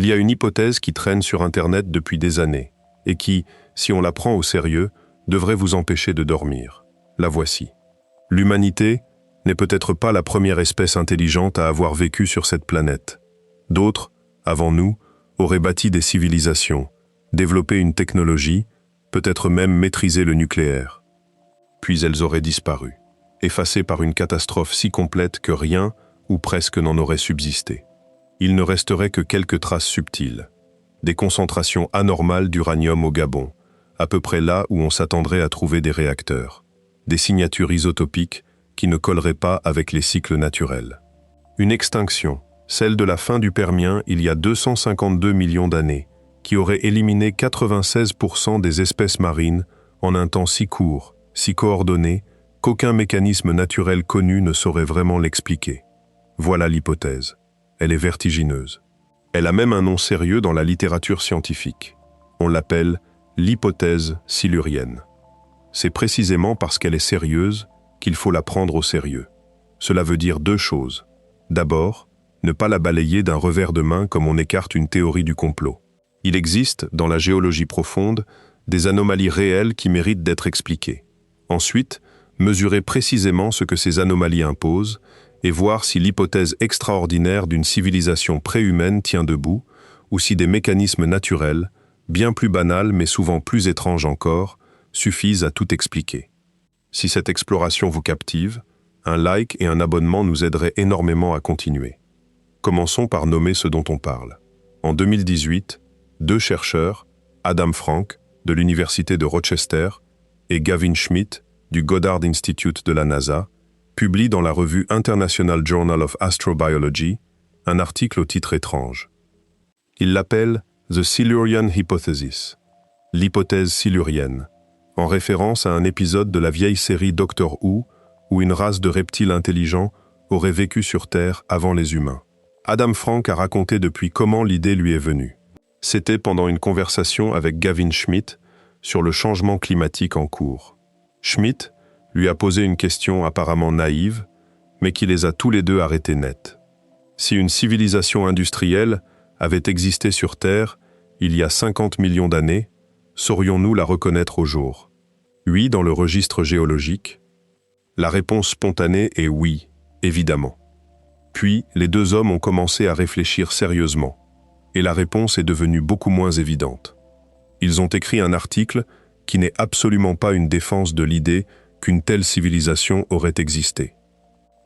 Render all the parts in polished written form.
Il y a une hypothèse qui traîne sur Internet depuis des années et qui, si on la prend au sérieux, devrait vous empêcher de dormir. La voici. L'humanité n'est peut-être pas la première espèce intelligente à avoir vécu sur cette planète. D'autres, avant nous, auraient bâti des civilisations, développé une technologie, peut-être même maîtrisé le nucléaire. Puis elles auraient disparu, effacées par une catastrophe si complète que rien, ou presque, n'en aurait subsisté. Il ne resterait que quelques traces subtiles, des concentrations anormales d'uranium au Gabon, à peu près là où on s'attendrait à trouver des réacteurs, des signatures isotopiques qui ne colleraient pas avec les cycles naturels. Une extinction, celle de la fin du Permien il y a 252 millions d'années, qui aurait éliminé 96% des espèces marines en un temps si court, si coordonné, qu'aucun mécanisme naturel connu ne saurait vraiment l'expliquer. Voilà l'hypothèse. Elle est vertigineuse. Elle a même un nom sérieux dans la littérature scientifique. On l'appelle l'hypothèse silurienne. C'est précisément parce qu'elle est sérieuse qu'il faut la prendre au sérieux. Cela veut dire deux choses. D'abord, ne pas la balayer d'un revers de main comme on écarte une théorie du complot. Il existe, dans la géologie profonde, des anomalies réelles qui méritent d'être expliquées. Ensuite, mesurer précisément ce que ces anomalies imposent et voir si l'hypothèse extraordinaire d'une civilisation préhumaine tient debout ou si des mécanismes naturels, bien plus banals mais souvent plus étranges encore, suffisent à tout expliquer. Si cette exploration vous captive, un like et un abonnement nous aideraient énormément à continuer. Commençons par nommer ce dont on parle. En 2018, deux chercheurs, Adam Frank, de l'Université de Rochester, et Gavin Schmidt, du Goddard Institute de la NASA, publient dans la revue International Journal of Astrobiology un article au titre étrange. Ils l'appellent « The Silurian Hypothesis », l'hypothèse silurienne, en référence à un épisode de la vieille série Doctor Who où une race de reptiles intelligents aurait vécu sur Terre avant les humains. Adam Frank a raconté depuis comment l'idée lui est venue. C'était pendant une conversation avec Gavin Schmidt sur le changement climatique en cours. Schmidt lui a posé une question apparemment naïve, mais qui les a tous les deux arrêtés net. Si une civilisation industrielle avait existé sur Terre il y a 50 millions d'années, saurions-nous la reconnaître au jour? Oui, dans le registre géologique. La réponse spontanée est oui, évidemment. Puis, les deux hommes ont commencé à réfléchir sérieusement, et la réponse est devenue beaucoup moins évidente. Ils ont écrit un article qui n'est absolument pas une défense de l'idée qu'une telle civilisation aurait existé.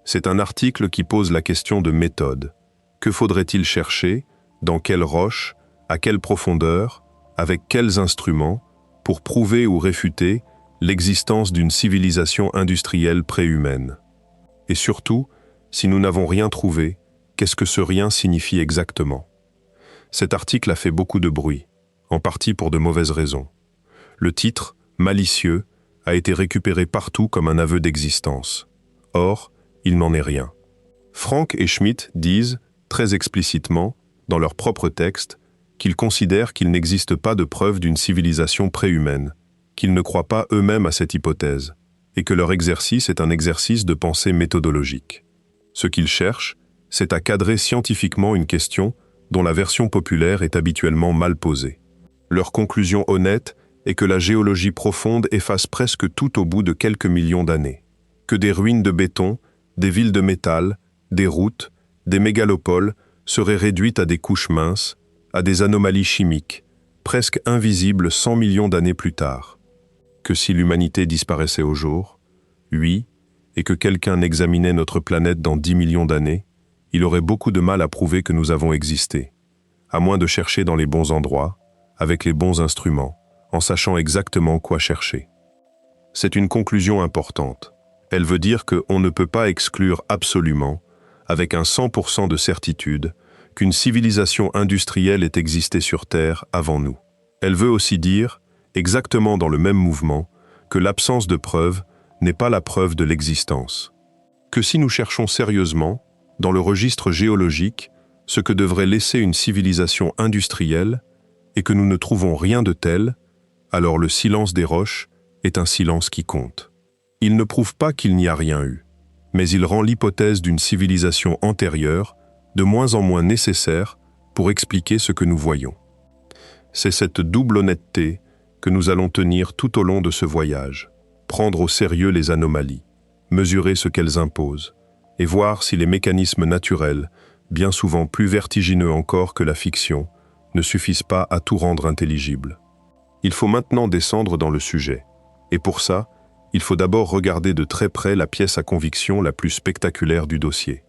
C'est un article qui pose la question de méthode. Que faudrait-il chercher, dans quelles roches, à quelle profondeur, avec quels instruments, pour prouver ou réfuter l'existence d'une civilisation industrielle préhumaine? Et surtout, si nous n'avons rien trouvé, qu'est-ce que ce rien signifie exactement? Cet article a fait beaucoup de bruit, en partie pour de mauvaises raisons. Le titre, malicieux, a été récupéré partout comme un aveu d'existence. Or, il n'en est rien. Frank et Schmidt disent, très explicitement, dans leur propre texte, qu'ils considèrent qu'il n'existe pas de preuve d'une civilisation préhumaine, qu'ils ne croient pas eux-mêmes à cette hypothèse, et que leur exercice est un exercice de pensée méthodologique. Ce qu'ils cherchent, c'est à cadrer scientifiquement une question dont la version populaire est habituellement mal posée. Leur conclusion honnête est que la géologie profonde efface presque tout au bout de quelques millions d'années, que des ruines de béton, des villes de métal, des routes, des mégalopoles seraient réduites à des couches minces, à des anomalies chimiques, presque invisibles 100 millions d'années plus tard. Que si l'humanité disparaissait au jour, oui, et que quelqu'un examinait notre planète dans 10 millions d'années, il aurait beaucoup de mal à prouver que nous avons existé, à moins de chercher dans les bons endroits, avec les bons instruments, en sachant exactement quoi chercher. C'est une conclusion importante. Elle veut dire qu'on ne peut pas exclure absolument, avec un 100% de certitude, qu'une civilisation industrielle ait existé sur Terre avant nous. Elle veut aussi dire, exactement dans le même mouvement, que l'absence de preuve n'est pas la preuve de l'existence. Que si nous cherchons sérieusement, dans le registre géologique, ce que devrait laisser une civilisation industrielle, et que nous ne trouvons rien de tel, alors le silence des roches est un silence qui compte. Il ne prouve pas qu'il n'y a rien eu, mais il rend l'hypothèse d'une civilisation antérieure de moins en moins nécessaire pour expliquer ce que nous voyons. C'est cette double honnêteté que nous allons tenir tout au long de ce voyage, prendre au sérieux les anomalies, mesurer ce qu'elles imposent, et voir si les mécanismes naturels, bien souvent plus vertigineux encore que la fiction, ne suffisent pas à tout rendre intelligible. Il faut maintenant descendre dans le sujet, et pour ça, il faut d'abord regarder de très près la pièce à conviction la plus spectaculaire du dossier.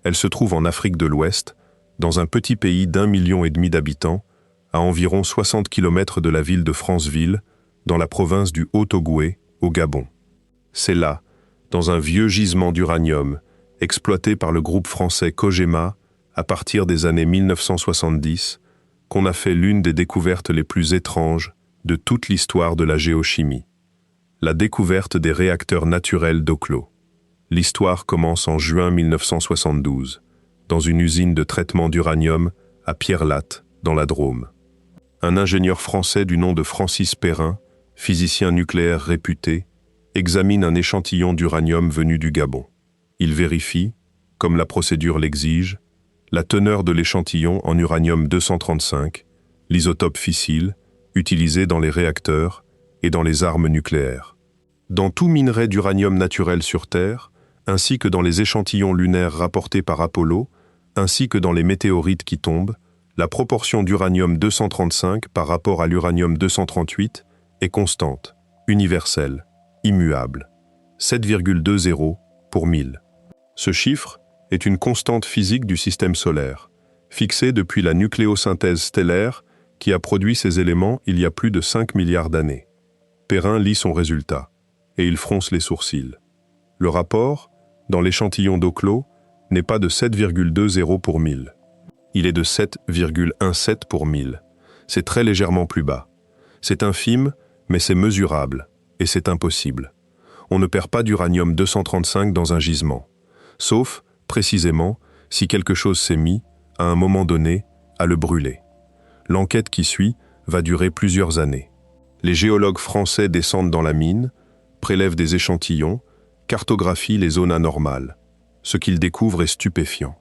Elle se trouve en Afrique de l'Ouest, dans un petit pays d'1,5 million d'habitants, à environ 60 km de la ville de Franceville, dans la province du Haut-Ogooué, au Gabon. C'est là, dans un vieux gisement d'uranium, exploité par le groupe français Cogema à partir des années 1970, qu'on a fait l'une des découvertes les plus étranges de toute l'histoire de la géochimie. La découverte des réacteurs naturels d'Oklo. L'histoire commence en juin 1972, dans une usine de traitement d'uranium à Pierrelatte, dans la Drôme. Un ingénieur français du nom de Francis Perrin, physicien nucléaire réputé, examine un échantillon d'uranium venu du Gabon. Il vérifie, comme la procédure l'exige, la teneur de l'échantillon en uranium-235, l'isotope fissile, utilisé dans les réacteurs et dans les armes nucléaires. Dans tout minerai d'uranium naturel sur Terre, ainsi que dans les échantillons lunaires rapportés par Apollo, ainsi que dans les météorites qui tombent, la proportion d'uranium-235 par rapport à l'uranium-238 est constante, universelle, immuable, 7,20 pour 1000. Ce chiffre est une constante physique du système solaire, fixée depuis la nucléosynthèse stellaire qui a produit ces éléments il y a plus de 5 milliards d'années. Perrin lit son résultat, et il fronce les sourcils. Le rapport, dans l'échantillon d'Oklo, n'est pas de 7,20 pour 1000. Il est de 7,17 pour 1000. C'est très légèrement plus bas. C'est infime, mais c'est mesurable, et c'est impossible. On ne perd pas d'uranium-235 dans un gisement, sauf, précisément, si quelque chose s'est mis, à un moment donné, à le brûler. L'enquête qui suit va durer plusieurs années. Les géologues français descendent dans la mine, prélèvent des échantillons, cartographient les zones anormales. Ce qu'ils découvrent est stupéfiant.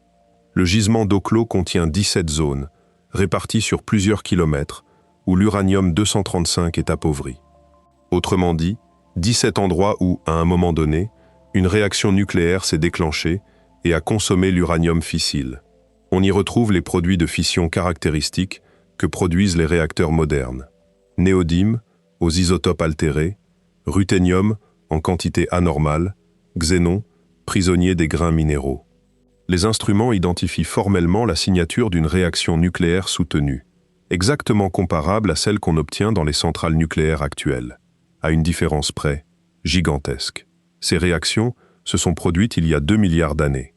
Le gisement d'Oklo contient 17 zones, réparties sur plusieurs kilomètres, où l'uranium-235 est appauvri. Autrement dit, 17 endroits où, à un moment donné, une réaction nucléaire s'est déclenchée et a consommé l'uranium fissile. On y retrouve les produits de fission caractéristiques que produisent les réacteurs modernes. Néodyme, aux isotopes altérés, ruthénium, en quantité anormale, xénon, prisonnier des grains minéraux. Les instruments identifient formellement la signature d'une réaction nucléaire soutenue, exactement comparable à celle qu'on obtient dans les centrales nucléaires actuelles, à une différence près, gigantesque. Ces réactions se sont produites il y a 2 milliards d'années,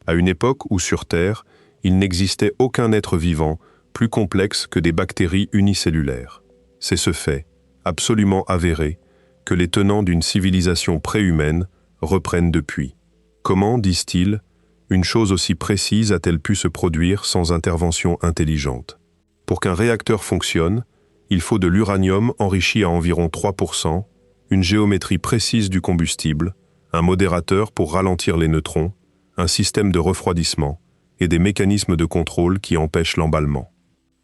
à une époque où sur Terre, il n'existait aucun être vivant plus complexe que des bactéries unicellulaires. C'est ce fait, absolument avéré, que les tenants d'une civilisation préhumaine reprennent depuis. Comment, disent-ils, une chose aussi précise a-t-elle pu se produire sans intervention intelligente? Pour qu'un réacteur fonctionne, il faut de l'uranium enrichi à environ 3%, une géométrie précise du combustible, un modérateur pour ralentir les neutrons, un système de refroidissement et des mécanismes de contrôle qui empêchent l'emballement.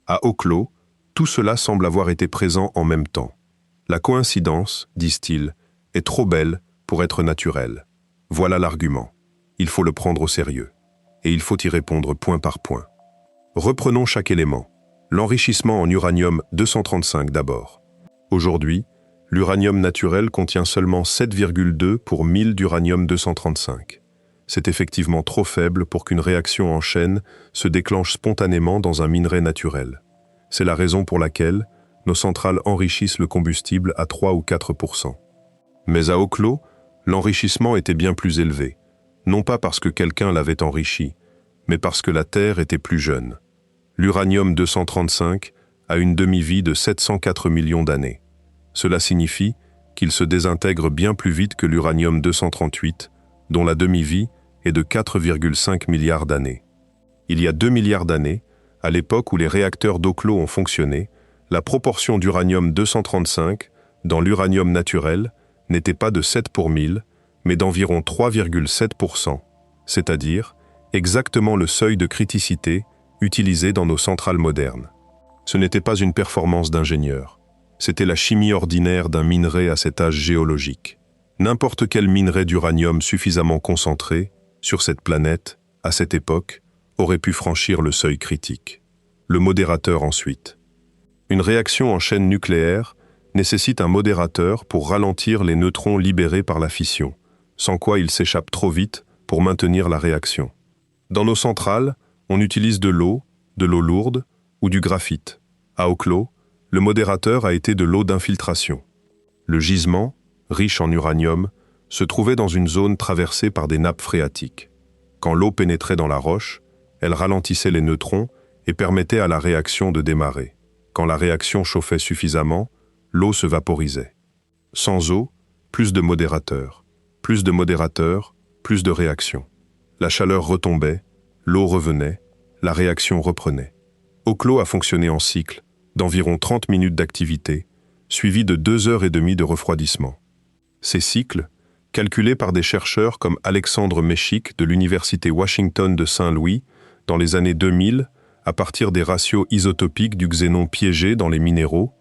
À Oklo, tout cela semble avoir été présent en même temps. La coïncidence, disent-ils, est trop belle pour être naturelle. Voilà l'argument. Il faut le prendre au sérieux. Et il faut y répondre point par point. Reprenons chaque élément. L'enrichissement en uranium-235 d'abord. Aujourd'hui, l'uranium naturel contient seulement 7,2 pour 1000 d'uranium-235. C'est effectivement trop faible pour qu'une réaction en chaîne se déclenche spontanément dans un minerai naturel. C'est la raison pour laquelle nos centrales enrichissent le combustible à 3 ou 4%. Mais à Oklo, l'enrichissement était bien plus élevé, non pas parce que quelqu'un l'avait enrichi, mais parce que la Terre était plus jeune. L'uranium-235 a une demi-vie de 704 millions d'années. Cela signifie qu'il se désintègre bien plus vite que l'uranium-238, dont la demi-vie est de 4,5 milliards d'années. Il y a 2 milliards d'années, à l'époque où les réacteurs d'Oklo ont fonctionné, la proportion d'uranium-235 dans l'uranium naturel n'était pas de 7 pour 1000, mais d'environ 3,7%, c'est-à-dire exactement le seuil de criticité utilisée dans nos centrales modernes. Ce n'était pas une performance d'ingénieur. C'était la chimie ordinaire d'un minerai à cet âge géologique. N'importe quel minerai d'uranium suffisamment concentré, sur cette planète, à cette époque, aurait pu franchir le seuil critique. Le modérateur ensuite. Une réaction en chaîne nucléaire nécessite un modérateur pour ralentir les neutrons libérés par la fission, sans quoi ils s'échappent trop vite pour maintenir la réaction. Dans nos centrales, on utilise de l'eau lourde ou du graphite. À Oklo, le modérateur a été de l'eau d'infiltration. Le gisement, riche en uranium, se trouvait dans une zone traversée par des nappes phréatiques. Quand l'eau pénétrait dans la roche, elle ralentissait les neutrons et permettait à la réaction de démarrer. Quand la réaction chauffait suffisamment, l'eau se vaporisait. Sans eau, plus de modérateurs. Plus de modérateurs, plus de réactions. La chaleur retombait, l'eau revenait, la réaction reprenait. Oklo a fonctionné en cycle, d'environ 30 minutes d'activité, suivi de 2 heures et demie de refroidissement. Ces cycles, calculés par des chercheurs comme Alexandre Meshik de l'Université Washington de Saint-Louis dans les années 2000, à partir des ratios isotopiques du xénon piégé dans les minéraux,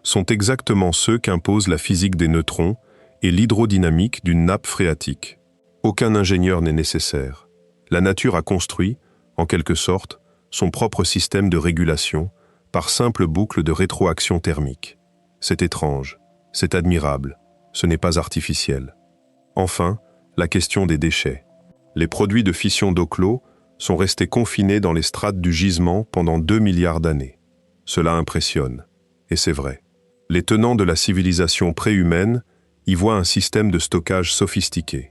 sont exactement ceux qu'impose la physique des neutrons et l'hydrodynamique d'une nappe phréatique. Aucun ingénieur n'est nécessaire. La nature a construit, en quelque sorte, son propre système de régulation par simple boucle de rétroaction thermique. C'est étrange, c'est admirable, ce n'est pas artificiel. Enfin, la question des déchets. Les produits de fission d'Oklo sont restés confinés dans les strates du gisement pendant 2 milliards d'années. Cela impressionne, et c'est vrai. Les tenants de la civilisation préhumaine y voient un système de stockage sophistiqué.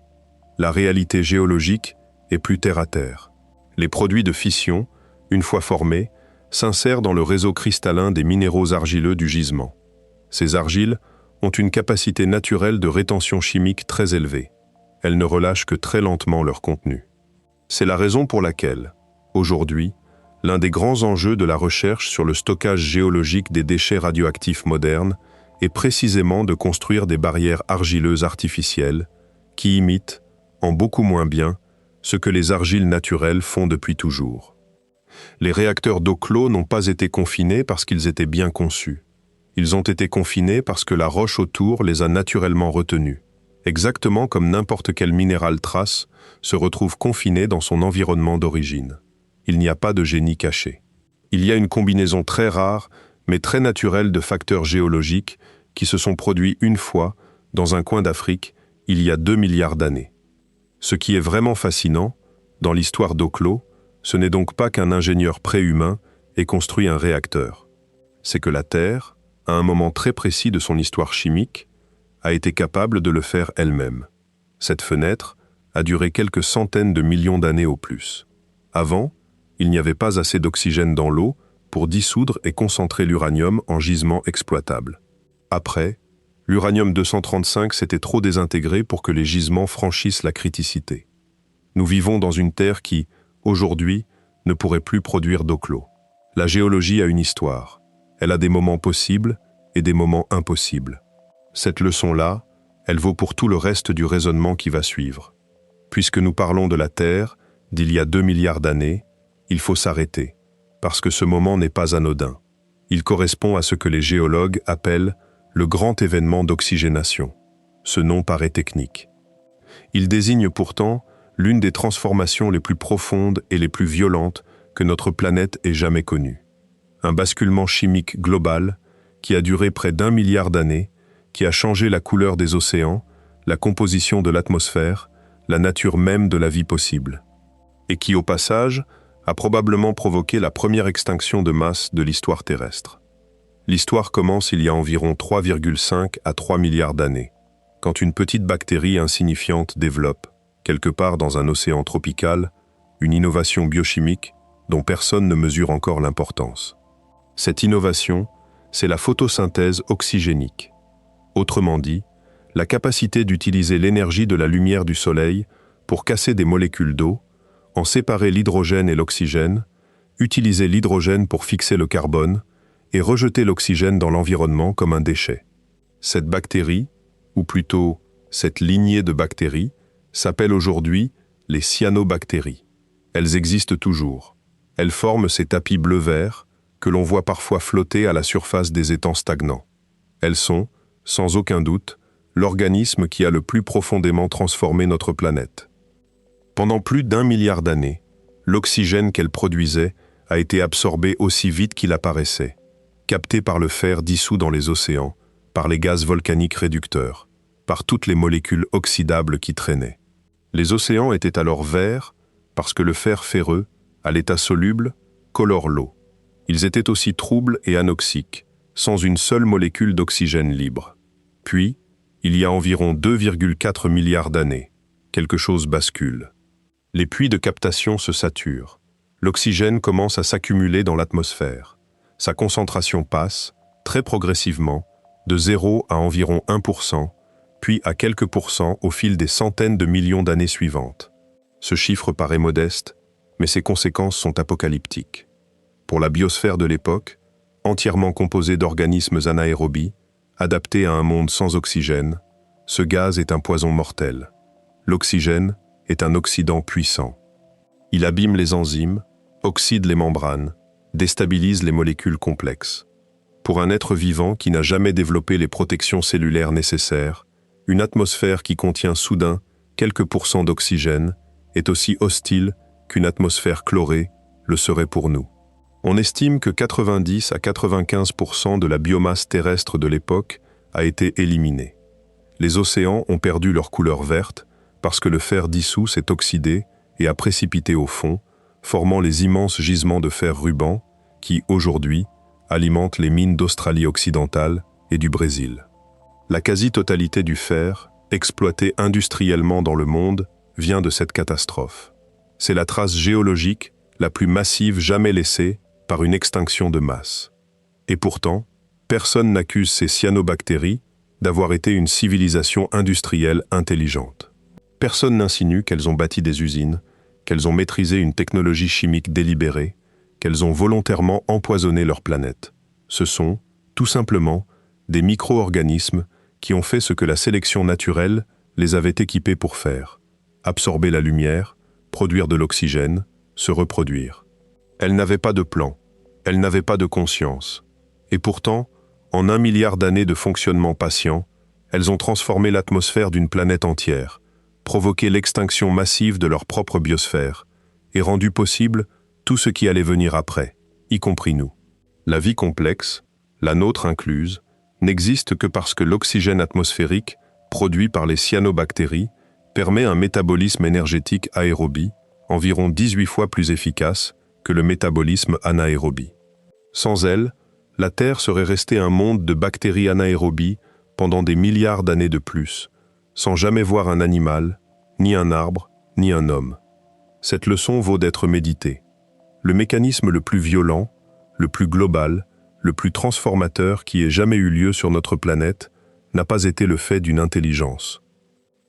La réalité géologique est plus terre-à-terre. Les produits de fission, une fois formés, s'insèrent dans le réseau cristallin des minéraux argileux du gisement. Ces argiles ont une capacité naturelle de rétention chimique très élevée. Elles ne relâchent que très lentement leur contenu. C'est la raison pour laquelle, aujourd'hui, l'un des grands enjeux de la recherche sur le stockage géologique des déchets radioactifs modernes est précisément de construire des barrières argileuses artificielles qui imitent, en beaucoup moins bien, ce que les argiles naturelles font depuis toujours. Les réacteurs d'Oklo n'ont pas été confinés parce qu'ils étaient bien conçus. Ils ont été confinés parce que la roche autour les a naturellement retenus, exactement comme n'importe quel minéral trace se retrouve confiné dans son environnement d'origine. Il n'y a pas de génie caché. Il y a une combinaison très rare, mais très naturelle de facteurs géologiques qui se sont produits une fois, dans un coin d'Afrique, il y a 2 milliards d'années. Ce qui est vraiment fascinant, dans l'histoire d'Oklo, ce n'est donc pas qu'un ingénieur préhumain ait construit un réacteur. C'est que la Terre, à un moment très précis de son histoire chimique, a été capable de le faire elle-même. Cette fenêtre a duré quelques centaines de millions d'années au plus. Avant, il n'y avait pas assez d'oxygène dans l'eau pour dissoudre et concentrer l'uranium en gisement exploitable. Après, l'uranium-235 s'était trop désintégré pour que les gisements franchissent la criticité. Nous vivons dans une Terre qui, aujourd'hui, ne pourrait plus produire d'Oklo. La géologie a une histoire. Elle a des moments possibles et des moments impossibles. Cette leçon-là, elle vaut pour tout le reste du raisonnement qui va suivre. Puisque nous parlons de la Terre, d'il y a 2 milliards d'années, il faut s'arrêter, parce que ce moment n'est pas anodin. Il correspond à ce que les géologues appellent le grand événement d'oxygénation. Ce nom paraît technique. Il désigne pourtant l'une des transformations les plus profondes et les plus violentes que notre planète ait jamais connues. Un basculement chimique global qui a duré près d'1 milliard d'années, qui a changé la couleur des océans, la composition de l'atmosphère, la nature même de la vie possible. Et qui, au passage, a probablement provoqué la première extinction de masse de l'histoire terrestre. L'histoire commence il y a environ 3,5 à 3 milliards d'années, quand une petite bactérie insignifiante développe, quelque part dans un océan tropical, une innovation biochimique dont personne ne mesure encore l'importance. Cette innovation, c'est la photosynthèse oxygénique. Autrement dit, la capacité d'utiliser l'énergie de la lumière du soleil pour casser des molécules d'eau, en séparer l'hydrogène et l'oxygène, utiliser l'hydrogène pour fixer le carbone et rejeter l'oxygène dans l'environnement comme un déchet. Cette bactérie, ou plutôt cette lignée de bactéries, s'appelle aujourd'hui les cyanobactéries. Elles existent toujours. Elles forment ces tapis bleu-vert que l'on voit parfois flotter à la surface des étangs stagnants. Elles sont, sans aucun doute, l'organisme qui a le plus profondément transformé notre planète. Pendant plus d'1 milliard d'années, l'oxygène qu'elles produisaient a été absorbé aussi vite qu'il apparaissait, capté par le fer dissous dans les océans, par les gaz volcaniques réducteurs, par toutes les molécules oxydables qui traînaient. Les océans étaient alors verts parce que le fer ferreux, à l'état soluble, colore l'eau. Ils étaient aussi troubles et anoxiques, sans une seule molécule d'oxygène libre. Puis, il y a environ 2,4 milliards d'années, quelque chose bascule. Les puits de captation se saturent. L'oxygène commence à s'accumuler dans l'atmosphère. Sa concentration passe, très progressivement, de 0 à environ 1%, puis à quelques pourcents au fil des centaines de millions d'années suivantes. Ce chiffre paraît modeste, mais ses conséquences sont apocalyptiques. Pour la biosphère de l'époque, entièrement composée d'organismes anaérobies, adaptés à un monde sans oxygène, ce gaz est un poison mortel. L'oxygène est un oxydant puissant. Il abîme les enzymes, oxyde les membranes, déstabilise les molécules complexes. Pour un être vivant qui n'a jamais développé les protections cellulaires nécessaires, une atmosphère qui contient soudain quelques pourcents d'oxygène est aussi hostile qu'une atmosphère chlorée le serait pour nous. On estime que 90 à 95% de la biomasse terrestre de l'époque a été éliminée. Les océans ont perdu leur couleur verte parce que le fer dissous s'est oxydé et a précipité au fond, formant les immenses gisements de fer ruban qui, aujourd'hui, alimentent les mines d'Australie occidentale et du Brésil. La quasi-totalité du fer, exploité industriellement dans le monde, vient de cette catastrophe. C'est la trace géologique la plus massive jamais laissée par une extinction de masse. Et pourtant, personne n'accuse ces cyanobactéries d'avoir été une civilisation industrielle intelligente. Personne n'insinue qu'elles ont bâti des usines, qu'elles ont maîtrisé une technologie chimique délibérée, qu'elles ont volontairement empoisonné leur planète. Ce sont, tout simplement, des micro-organismes qui ont fait ce que la sélection naturelle les avait équipés pour faire: absorber la lumière, produire de l'oxygène, se reproduire. Elles n'avaient pas de plan, elles n'avaient pas de conscience. Et pourtant, en 1 milliard d'années de fonctionnement patient, elles ont transformé l'atmosphère d'une planète entière, provoqué l'extinction massive de leur propre biosphère, et rendu possible tout ce qui allait venir après, y compris nous. La vie complexe, la nôtre incluse, n'existe que parce que l'oxygène atmosphérique, produit par les cyanobactéries, permet un métabolisme énergétique aérobie, environ 18 fois plus efficace que le métabolisme anaérobie. Sans elle, la Terre serait restée un monde de bactéries anaérobies pendant des milliards d'années de plus, sans jamais voir un animal, ni un arbre, ni un homme. Cette leçon vaut d'être méditée. Le mécanisme le plus violent, le plus global, le plus transformateur qui ait jamais eu lieu sur notre planète n'a pas été le fait d'une intelligence.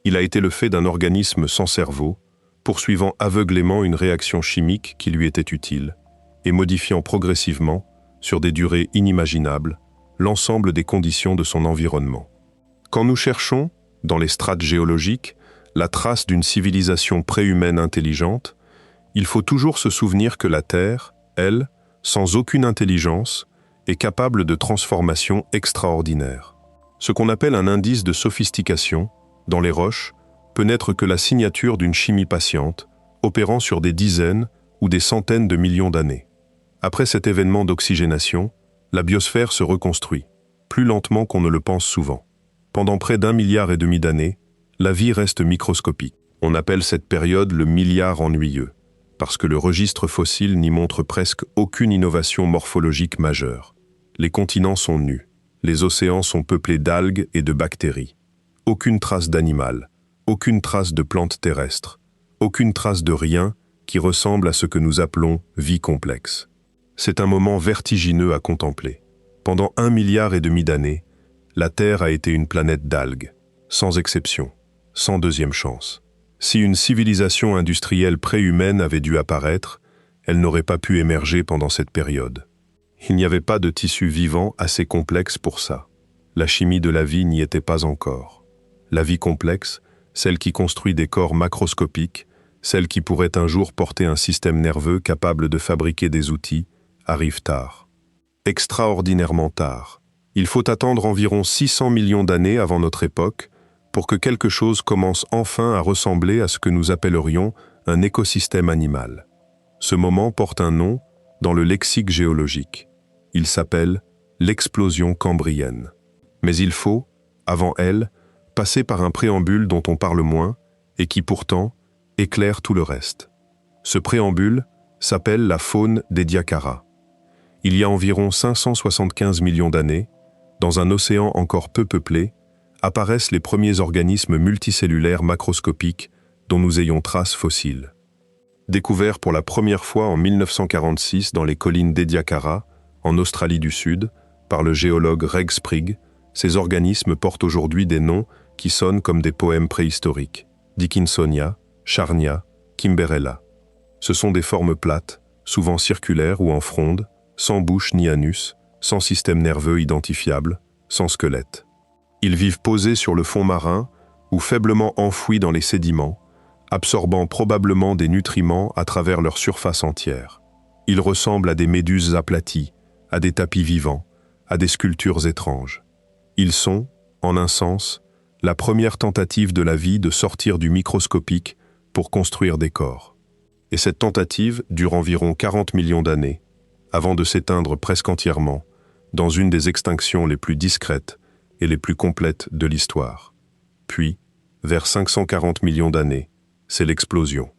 Il a été le fait d'un organisme sans cerveau, poursuivant aveuglément une réaction chimique qui lui était utile, et modifiant progressivement, sur des durées inimaginables, l'ensemble des conditions de son environnement. Quand nous cherchons, dans les strates géologiques, la trace d'une civilisation préhumaine intelligente, il faut toujours se souvenir que la Terre, elle, sans aucune intelligence, est capable de transformations extraordinaires. Ce qu'on appelle un indice de sophistication, dans les roches, peut n'être que la signature d'une chimie patiente, opérant sur des dizaines ou des centaines de millions d'années. Après cet événement d'oxygénation, la biosphère se reconstruit, plus lentement qu'on ne le pense souvent. Pendant près d'1,5 milliard d'années, la vie reste microscopique. On appelle cette période le milliard ennuyeux, parce que le registre fossile n'y montre presque aucune innovation morphologique majeure. Les continents sont nus, les océans sont peuplés d'algues et de bactéries. Aucune trace d'animal, aucune trace de plantes terrestres, aucune trace de rien qui ressemble à ce que nous appelons vie complexe. C'est un moment vertigineux à contempler. Pendant 1,5 milliard d'années, la Terre a été une planète d'algues, sans exception, sans deuxième chance. Si une civilisation industrielle préhumaine avait dû apparaître, elle n'aurait pas pu émerger pendant cette période. Il n'y avait pas de tissu vivant assez complexe pour ça. La chimie de la vie n'y était pas encore. La vie complexe, celle qui construit des corps macroscopiques, celles qui pourraient un jour porter un système nerveux capable de fabriquer des outils, arrivent tard. Extraordinairement tard. Il faut attendre environ 600 millions d'années avant notre époque pour que quelque chose commence enfin à ressembler à ce que nous appellerions un écosystème animal. Ce moment porte un nom dans le lexique géologique. Il s'appelle l'explosion cambrienne. Mais il faut, avant elle, passer par un préambule dont on parle moins et qui pourtant éclaire tout le reste. Ce préambule s'appelle la faune d'Ediacara. Il y a environ 575 millions d'années, dans un océan encore peu peuplé, apparaissent les premiers organismes multicellulaires macroscopiques dont nous ayons trace fossile. Découverts pour la première fois en 1946 dans les collines d'Ediacara, en Australie du Sud, par le géologue Reg Sprigg, ces organismes portent aujourd'hui des noms qui sonnent comme des poèmes préhistoriques. Dickinsonia, Charnia, Kimberella. Ce sont des formes plates, souvent circulaires ou en fronde, sans bouche ni anus, sans système nerveux identifiable, sans squelette. Ils vivent posés sur le fond marin ou faiblement enfouis dans les sédiments, absorbant probablement des nutriments à travers leur surface entière. Ils ressemblent à des méduses aplaties, à des tapis vivants, à des sculptures étranges. Ils sont, en un sens, la première tentative de la vie de sortir du microscopique pour construire des corps. Et cette tentative dure environ 40 millions d'années, avant de s'éteindre presque entièrement, dans une des extinctions les plus discrètes et les plus complètes de l'histoire. Puis, vers 540 millions d'années, c'est l'explosion.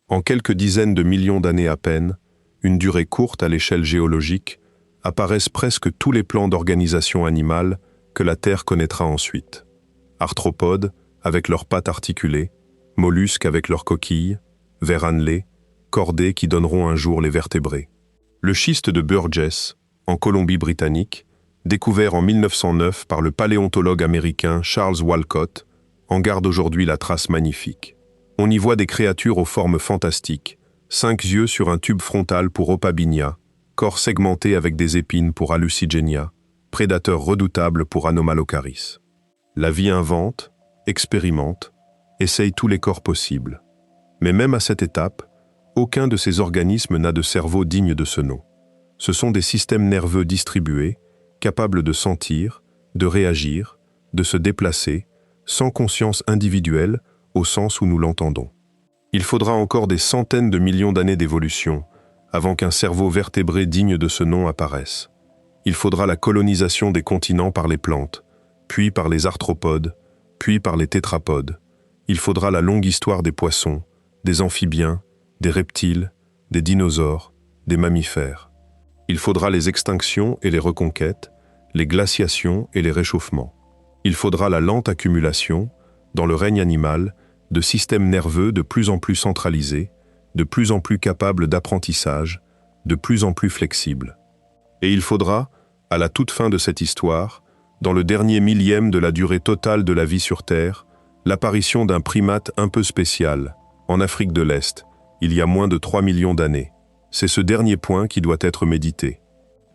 En quelques dizaines de millions d'années à peine, une durée courte à l'échelle géologique, apparaissent presque tous les plans d'organisation animale que la Terre connaîtra ensuite. Arthropodes, avec leurs pattes articulées, mollusques avec leurs coquilles, vers annelés, cordés qui donneront un jour les vertébrés. Le schiste de Burgess, en Colombie-Britannique, découvert en 1909 par le paléontologue américain Charles Walcott, en garde aujourd'hui la trace magnifique. On y voit des créatures aux formes fantastiques, 5 yeux sur un tube frontal pour Opabinia, corps segmenté avec des épines pour Hallucigenia, prédateur redoutable pour Anomalocaris. La vie invente, expérimente, essaye tous les corps possibles. Mais même à cette étape, aucun de ces organismes n'a de cerveau digne de ce nom. Ce sont des systèmes nerveux distribués, capables de sentir, de réagir, de se déplacer, sans conscience individuelle au sens où nous l'entendons. Il faudra encore des centaines de millions d'années d'évolution avant qu'un cerveau vertébré digne de ce nom apparaisse. Il faudra la colonisation des continents par les plantes, puis par les arthropodes, puis par les tétrapodes. Il faudra la longue histoire des poissons, des amphibiens, des reptiles, des dinosaures, des mammifères. Il faudra les extinctions et les reconquêtes, les glaciations et les réchauffements. Il faudra la lente accumulation, dans le règne animal, de systèmes nerveux de plus en plus centralisés, de plus en plus capables d'apprentissage, de plus en plus flexibles. Et il faudra, à la toute fin de cette histoire, dans le dernier millième de la durée totale de la vie sur Terre, l'apparition d'un primate un peu spécial, en Afrique de l'Est, il y a moins de 3 millions d'années. C'est ce dernier point qui doit être médité.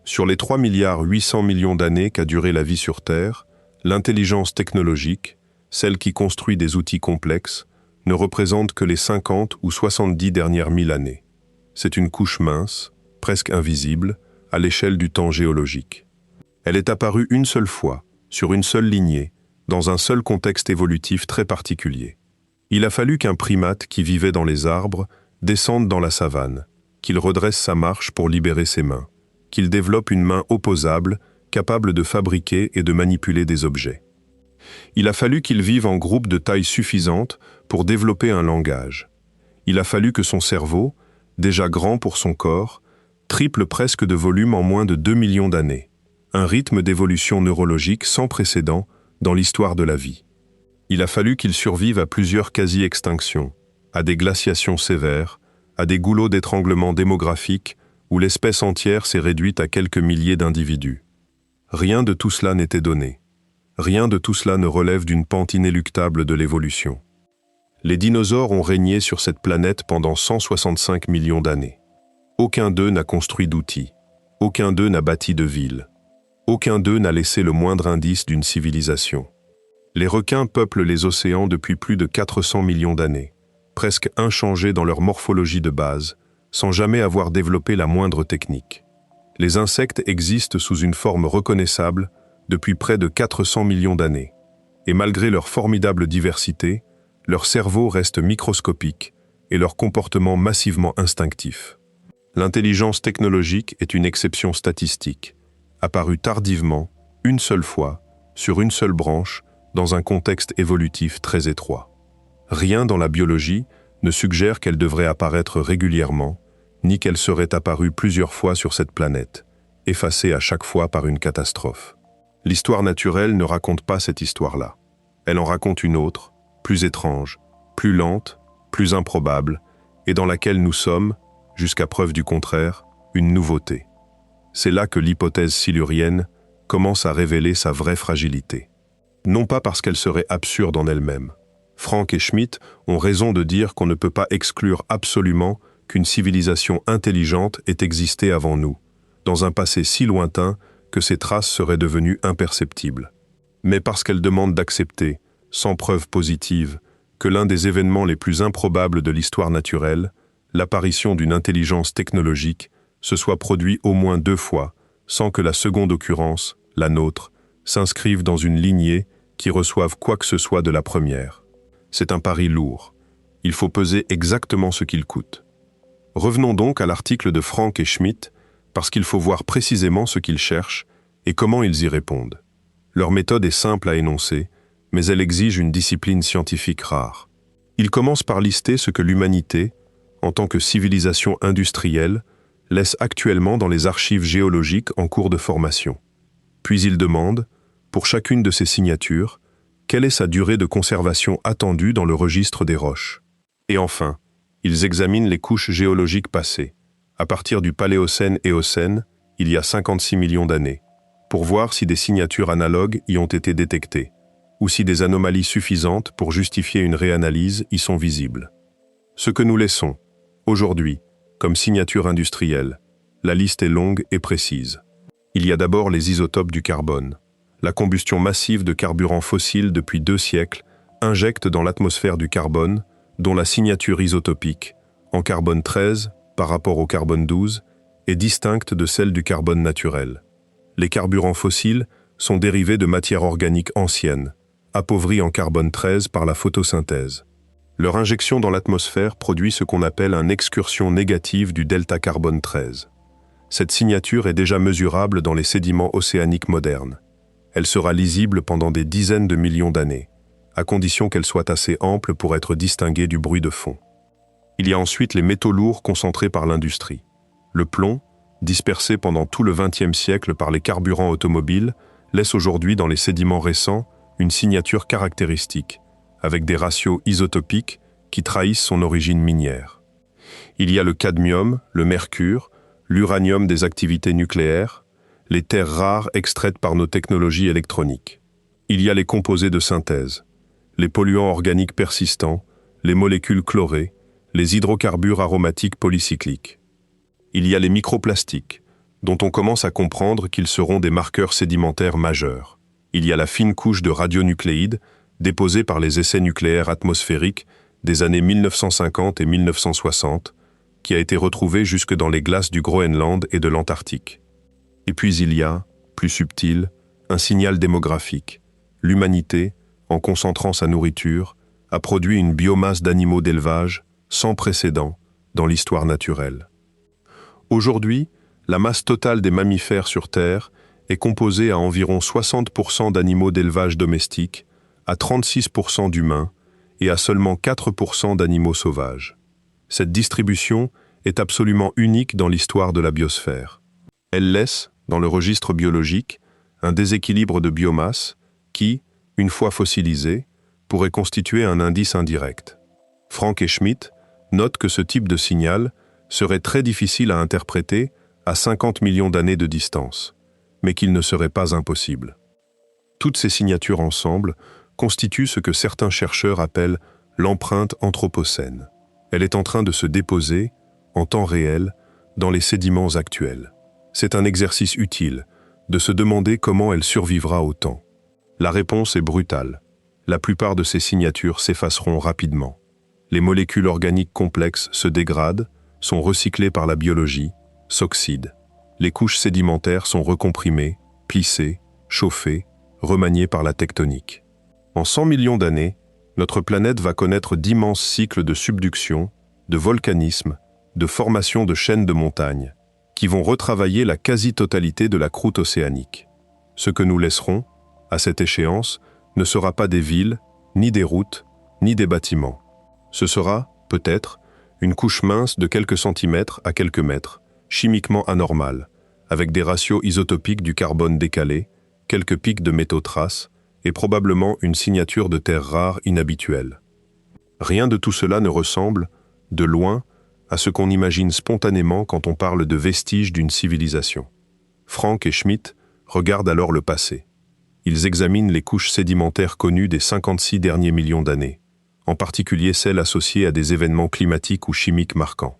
Sur les 3,8 milliards d'années qu'a duré la vie sur Terre, l'intelligence technologique, celle qui construit des outils complexes, ne représente que les 50 ou 70 dernières mille années. C'est une couche mince, presque invisible, à l'échelle du temps géologique. Elle est apparue une seule fois, sur une seule lignée, dans un seul contexte évolutif très particulier. Il a fallu qu'un primate qui vivait dans les arbres descende dans la savane, qu'il redresse sa marche pour libérer ses mains, qu'il développe une main opposable, capable de fabriquer et de manipuler des objets. Il a fallu qu'il vive en groupe de taille suffisante pour développer un langage. Il a fallu que son cerveau, déjà grand pour son corps, triple presque de volume en moins de 2 millions d'années. Un rythme d'évolution neurologique sans précédent dans l'histoire de la vie. Il a fallu qu'il survive à plusieurs quasi-extinctions, à des glaciations sévères, à des goulots d'étranglement démographique où l'espèce entière s'est réduite à quelques milliers d'individus. Rien de tout cela n'était donné. Rien de tout cela ne relève d'une pente inéluctable de l'évolution. Les dinosaures ont régné sur cette planète pendant 165 millions d'années. Aucun d'eux n'a construit d'outils. Aucun d'eux n'a bâti de ville. Aucun d'eux n'a laissé le moindre indice d'une civilisation. Les requins peuplent les océans depuis plus de 400 millions d'années. presque inchangés dans leur morphologie de base, sans jamais avoir développé la moindre technique. Les insectes existent sous une forme reconnaissable depuis près de 400 millions d'années. Et malgré leur formidable diversité, leur cerveau reste microscopique et leur comportement massivement instinctif. L'intelligence technologique est une exception statistique, apparue tardivement, une seule fois, sur une seule branche, dans un contexte évolutif très étroit. Rien dans la biologie ne suggère qu'elle devrait apparaître régulièrement, ni qu'elle serait apparue plusieurs fois sur cette planète, effacée à chaque fois par une catastrophe. L'histoire naturelle ne raconte pas cette histoire-là. Elle en raconte une autre, plus étrange, plus lente, plus improbable, et dans laquelle nous sommes, jusqu'à preuve du contraire, une nouveauté. C'est là que l'hypothèse silurienne commence à révéler sa vraie fragilité. Non pas parce qu'elle serait absurde en elle-même. Frank et Schmitt ont raison de dire qu'on ne peut pas exclure absolument qu'une civilisation intelligente ait existé avant nous, dans un passé si lointain que ses traces seraient devenues imperceptibles. Mais parce qu'elle demande d'accepter, sans preuve positive, que l'un des événements les plus improbables de l'histoire naturelle, l'apparition d'une intelligence technologique, se soit produit au moins 2 fois, sans que la seconde occurrence, la nôtre, s'inscrive dans une lignée qui reçoive quoi que ce soit de la première. C'est un pari lourd. Il faut peser exactement ce qu'il coûte. Revenons donc à l'article de Frank et Schmitt, parce qu'il faut voir précisément ce qu'ils cherchent et comment ils y répondent. Leur méthode est simple à énoncer, mais elle exige une discipline scientifique rare. Ils commencent par lister ce que l'humanité, en tant que civilisation industrielle, laisse actuellement dans les archives géologiques en cours de formation. Puis ils demandent, pour chacune de ces signatures, quelle est sa durée de conservation attendue dans le registre des roches. Et enfin, ils examinent les couches géologiques passées, à partir du Paléocène-Éocène, il y a 56 millions d'années, pour voir si des signatures analogues y ont été détectées, ou si des anomalies suffisantes pour justifier une réanalyse y sont visibles. Ce que nous laissons, aujourd'hui, comme signature industrielle, la liste est longue et précise. Il y a d'abord les isotopes du carbone. La combustion massive de carburants fossiles depuis 2 siècles injecte dans l'atmosphère du carbone, dont la signature isotopique, en carbone 13 par rapport au carbone 12, est distincte de celle du carbone naturel. Les carburants fossiles sont dérivés de matières organiques anciennes, appauvries en carbone 13 par la photosynthèse. Leur injection dans l'atmosphère produit ce qu'on appelle une excursion négative du delta carbone 13. Cette signature est déjà mesurable dans les sédiments océaniques modernes. Elle sera lisible pendant des dizaines de millions d'années, à condition qu'elle soit assez ample pour être distinguée du bruit de fond. Il y a ensuite les métaux lourds concentrés par l'industrie. Le plomb, dispersé pendant tout le XXe siècle par les carburants automobiles, laisse aujourd'hui dans les sédiments récents une signature caractéristique, avec des ratios isotopiques qui trahissent son origine minière. Il y a le cadmium, le mercure, l'uranium des activités nucléaires, les terres rares extraites par nos technologies électroniques. Il y a les composés de synthèse, les polluants organiques persistants, les molécules chlorées, les hydrocarbures aromatiques polycycliques. Il y a les microplastiques, dont on commence à comprendre qu'ils seront des marqueurs sédimentaires majeurs. Il y a la fine couche de radionucléides, déposée par les essais nucléaires atmosphériques des années 1950 et 1960, qui a été retrouvée jusque dans les glaces du Groenland et de l'Antarctique. Et puis il y a, plus subtil, un signal démographique. L'humanité, en concentrant sa nourriture, a produit une biomasse d'animaux d'élevage sans précédent dans l'histoire naturelle. Aujourd'hui, la masse totale des mammifères sur Terre est composée à environ 60% d'animaux d'élevage domestiques, à 36% d'humains et à seulement 4% d'animaux sauvages. Cette distribution est absolument unique dans l'histoire de la biosphère. Elle laisse, dans le registre biologique, un déséquilibre de biomasse qui, une fois fossilisé, pourrait constituer un indice indirect. Frank et Schmitt notent que ce type de signal serait très difficile à interpréter à 50 millions d'années de distance, mais qu'il ne serait pas impossible. Toutes ces signatures ensemble constituent ce que certains chercheurs appellent l'empreinte anthropocène. Elle est en train de se déposer, en temps réel, dans les sédiments actuels. C'est un exercice utile de se demander comment elle survivra au temps. La réponse est brutale. La plupart de ces signatures s'effaceront rapidement. Les molécules organiques complexes se dégradent, sont recyclées par la biologie, s'oxydent. Les couches sédimentaires sont recomprimées, plissées, chauffées, remaniées par la tectonique. En 100 millions d'années, notre planète va connaître d'immenses cycles de subduction, de volcanisme, de formation de chaînes de montagnes, qui vont retravailler la quasi-totalité de la croûte océanique. Ce que nous laisserons, à cette échéance, ne sera pas des villes, ni des routes, ni des bâtiments. Ce sera, peut-être, une couche mince de quelques centimètres à quelques mètres, chimiquement anormale, avec des ratios isotopiques du carbone décalés, quelques pics de métaux traces, et probablement une signature de terres rares inhabituelle. Rien de tout cela ne ressemble, de loin, à ce qu'on imagine spontanément quand on parle de vestiges d'une civilisation. Frank et Schmitt regardent alors le passé. Ils examinent les couches sédimentaires connues des 56 derniers millions d'années, en particulier celles associées à des événements climatiques ou chimiques marquants.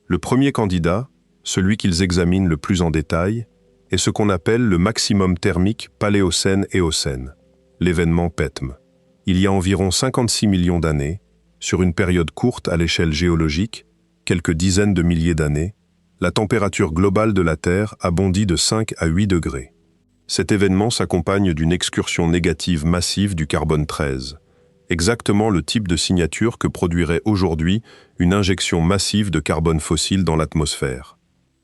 Le premier candidat, celui qu'ils examinent le plus en détail, est ce qu'on appelle le maximum thermique paléocène-éocène, l'événement PETM. Il y a environ 56 millions d'années, sur une période courte à l'échelle géologique, quelques dizaines de milliers d'années, la température globale de la Terre a bondi de 5 à 8 degrés. Cet événement s'accompagne d'une excursion négative massive du carbone 13, exactement le type de signature que produirait aujourd'hui une injection massive de carbone fossile dans l'atmosphère.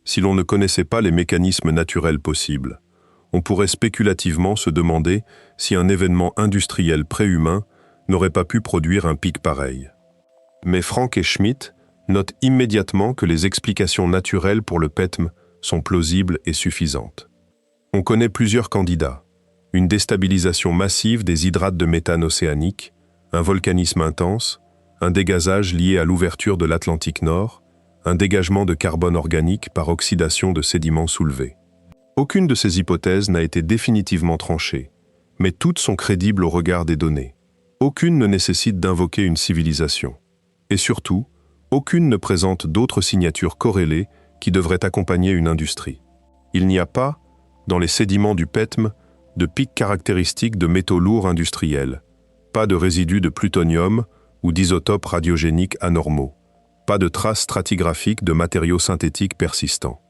Si l'on ne connaissait pas les mécanismes naturels possibles, on pourrait spéculativement se demander si un événement industriel préhumain n'aurait pas pu produire un pic pareil. Mais Frank et Schmitt notent immédiatement que les explications naturelles pour le PETM sont plausibles et suffisantes. On connaît plusieurs candidats: une déstabilisation massive des hydrates de méthane océaniques, un volcanisme intense, un dégazage lié à l'ouverture de l'Atlantique Nord, un dégagement de carbone organique par oxydation de sédiments soulevés. Aucune de ces hypothèses n'a été définitivement tranchée, mais toutes sont crédibles au regard des données. Aucune ne nécessite d'invoquer une civilisation. Et surtout, aucune ne présente d'autres signatures corrélées qui devraient accompagner une industrie. Il n'y a pas, dans les sédiments du PETM, de pics caractéristiques de métaux lourds industriels, pas de résidus de plutonium ou d'isotopes radiogéniques anormaux, pas de traces stratigraphiques de matériaux synthétiques persistants.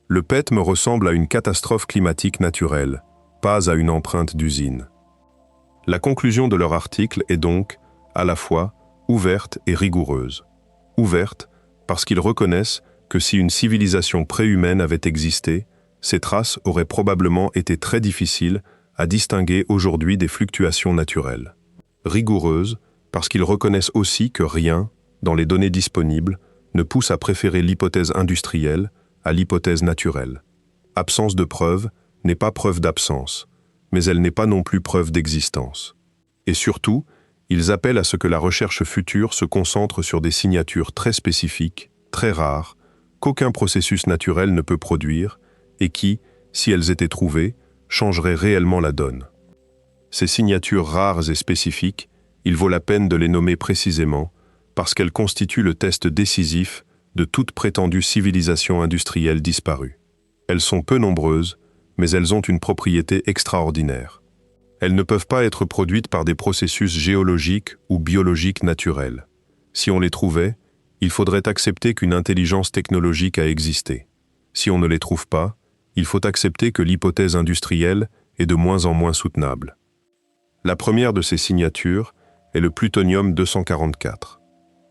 Le PETM ressemble à une catastrophe climatique naturelle, pas à une empreinte d'usine. La conclusion de leur article est donc, à la fois, ouverte et rigoureuse. Ouverte, parce qu'ils reconnaissent que si une civilisation préhumaine avait existé, ces traces auraient probablement été très difficiles à distinguer aujourd'hui des fluctuations naturelles. Rigoureuse, parce qu'ils reconnaissent aussi que rien, dans les données disponibles, ne pousse à préférer l'hypothèse industrielle à l'hypothèse naturelle. Absence de preuve n'est pas preuve d'absence, mais elle n'est pas non plus preuve d'existence. Et surtout, ils appellent à ce que la recherche future se concentre sur des signatures très spécifiques, très rares, qu'aucun processus naturel ne peut produire, et qui, si elles étaient trouvées, changeraient réellement la donne. Ces signatures rares et spécifiques, il vaut la peine de les nommer précisément, parce qu'elles constituent le test décisif de toute prétendue civilisation industrielle disparue. Elles sont peu nombreuses, mais elles ont une propriété extraordinaire. Elles ne peuvent pas être produites par des processus géologiques ou biologiques naturels. Si on les trouvait, il faudrait accepter qu'une intelligence technologique a existé. Si on ne les trouve pas, il faut accepter que l'hypothèse industrielle est de moins en moins soutenable. La première de ces signatures est le plutonium-244.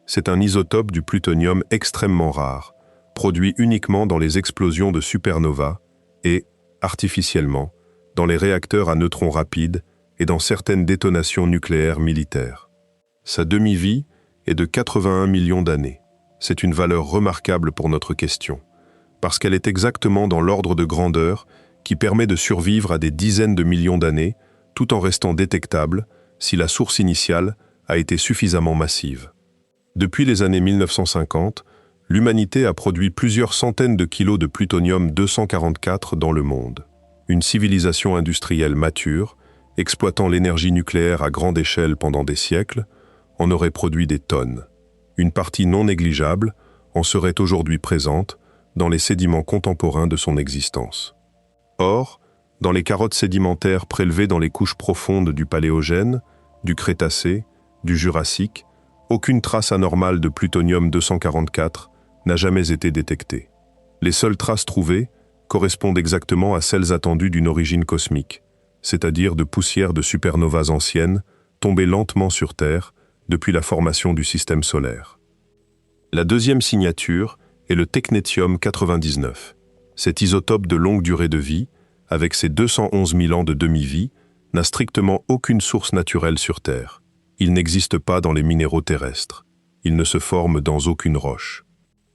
C'est un isotope du plutonium extrêmement rare, produit uniquement dans les explosions de supernovas et, artificiellement, dans les réacteurs à neutrons rapides et dans certaines détonations nucléaires militaires. Sa demi-vie est de 81 millions d'années. C'est une valeur remarquable pour notre question, parce qu'elle est exactement dans l'ordre de grandeur qui permet de survivre à des dizaines de millions d'années tout en restant détectable si la source initiale a été suffisamment massive. Depuis les années 1950, l'humanité a produit plusieurs centaines de kilos de plutonium-244 dans le monde. Une civilisation industrielle mature, exploitant l'énergie nucléaire à grande échelle pendant des siècles, en aurait produit des tonnes. Une partie non négligeable en serait aujourd'hui présente dans les sédiments contemporains de son existence. Or, dans les carottes sédimentaires prélevées dans les couches profondes du Paléogène, du Crétacé, du Jurassique, Aucune trace anormale de plutonium-244 n'a jamais été détectée. Les seules traces trouvées correspondent exactement à celles attendues d'une origine cosmique, c'est-à-dire de poussière de supernovas anciennes tombées lentement sur Terre depuis la formation du système solaire. La deuxième signature est le technétium-99. Cet isotope de longue durée de vie, avec ses 211 000 ans de demi-vie, n'a strictement aucune source naturelle sur Terre. Il n'existe pas dans les minéraux terrestres. Il ne se forme dans aucune roche.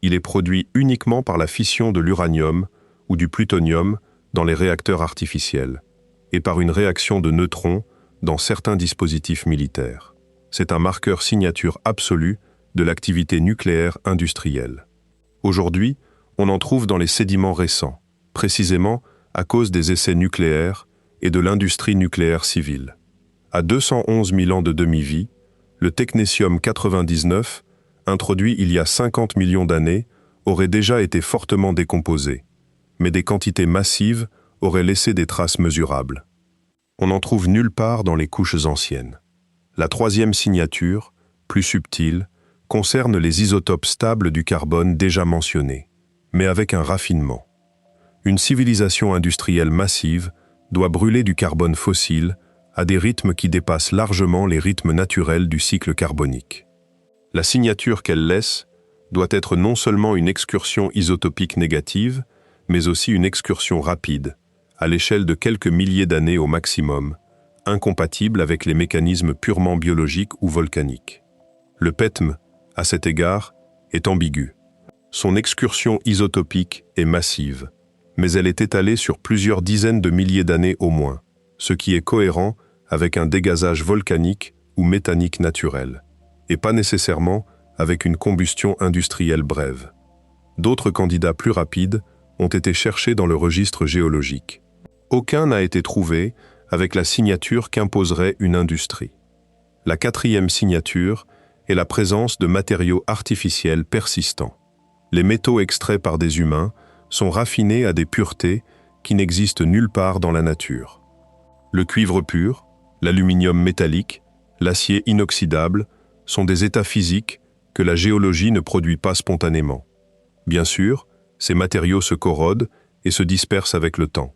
Il est produit uniquement par la fission de l'uranium ou du plutonium dans les réacteurs artificiels et par une réaction de neutrons dans certains dispositifs militaires. C'est un marqueur signature absolu de l'activité nucléaire industrielle. Aujourd'hui, on en trouve dans les sédiments récents, précisément à cause des essais nucléaires et de l'industrie nucléaire civile. À 211 000 ans de demi-vie, le technétium-99, introduit il y a 50 millions d'années, aurait déjà été fortement décomposé, mais des quantités massives auraient laissé des traces mesurables. On n'en trouve nulle part dans les couches anciennes. La troisième signature, plus subtile, concerne les isotopes stables du carbone déjà mentionnés, mais avec un raffinement. Une civilisation industrielle massive doit brûler du carbone fossile à des rythmes qui dépassent largement les rythmes naturels du cycle carbonique. La signature qu'elle laisse doit être non seulement une excursion isotopique négative, mais aussi une excursion rapide, à l'échelle de quelques milliers d'années au maximum, incompatible avec les mécanismes purement biologiques ou volcaniques. Le PETM, à cet égard, est ambigu. Son excursion isotopique est massive, mais elle est étalée sur plusieurs dizaines de milliers d'années au moins, ce qui est cohérent avec un dégazage volcanique ou méthanique naturel, et pas nécessairement avec une combustion industrielle brève. D'autres candidats plus rapides ont été cherchés dans le registre géologique. Aucun n'a été trouvé avec la signature qu'imposerait une industrie. La quatrième signature est la présence de matériaux artificiels persistants. Les métaux extraits par des humains sont raffinés à des puretés qui n'existent nulle part dans la nature. Le cuivre pur, l'aluminium métallique, l'acier inoxydable sont des états physiques que la géologie ne produit pas spontanément. Bien sûr, ces matériaux se corrodent et se dispersent avec le temps.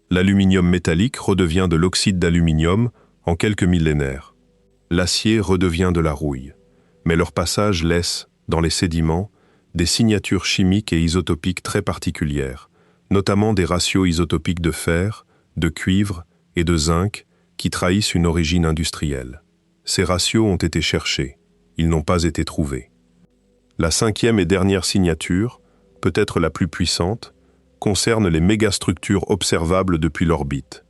L'aluminium métallique redevient de l'oxyde d'aluminium en quelques millénaires. L'acier redevient de la rouille, mais leur passage laisse, dans les sédiments, des signatures chimiques et isotopiques très particulières, notamment des ratios isotopiques de fer, de cuivre et de zinc qui trahissent une origine industrielle. Ces ratios ont été cherchés, ils n'ont pas été trouvés. La cinquième et dernière signature, peut-être la plus puissante, concerne les mégastructures observables depuis l'orbite.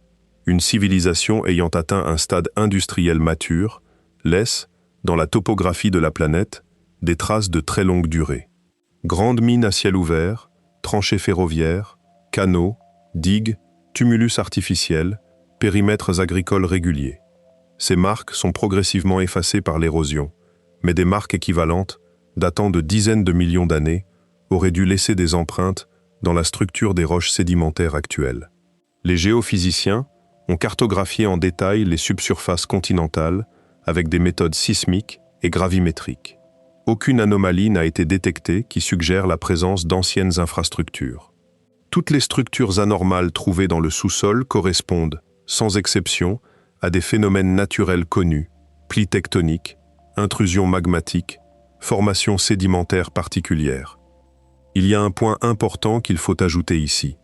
Une civilisation ayant atteint un stade industriel mature laisse, dans la topographie de la planète, des traces de très longue durée. Grandes mines à ciel ouvert, tranchées ferroviaires, canaux, digues, tumulus artificiels, périmètres agricoles réguliers. Ces marques sont progressivement effacées par l'érosion, mais des marques équivalentes, datant de dizaines de millions d'années, auraient dû laisser des empreintes dans la structure des roches sédimentaires actuelles. Les géophysiciens ont cartographié en détail les subsurfaces continentales avec des méthodes sismiques et gravimétriques. Aucune anomalie n'a été détectée qui suggère la présence d'anciennes infrastructures. Toutes les structures anormales trouvées dans le sous-sol correspondent, sans exception, à des phénomènes naturels connus, plis tectoniques, intrusions magmatiques, formations sédimentaires particulières. Il y a un point important qu'il faut ajouter ici.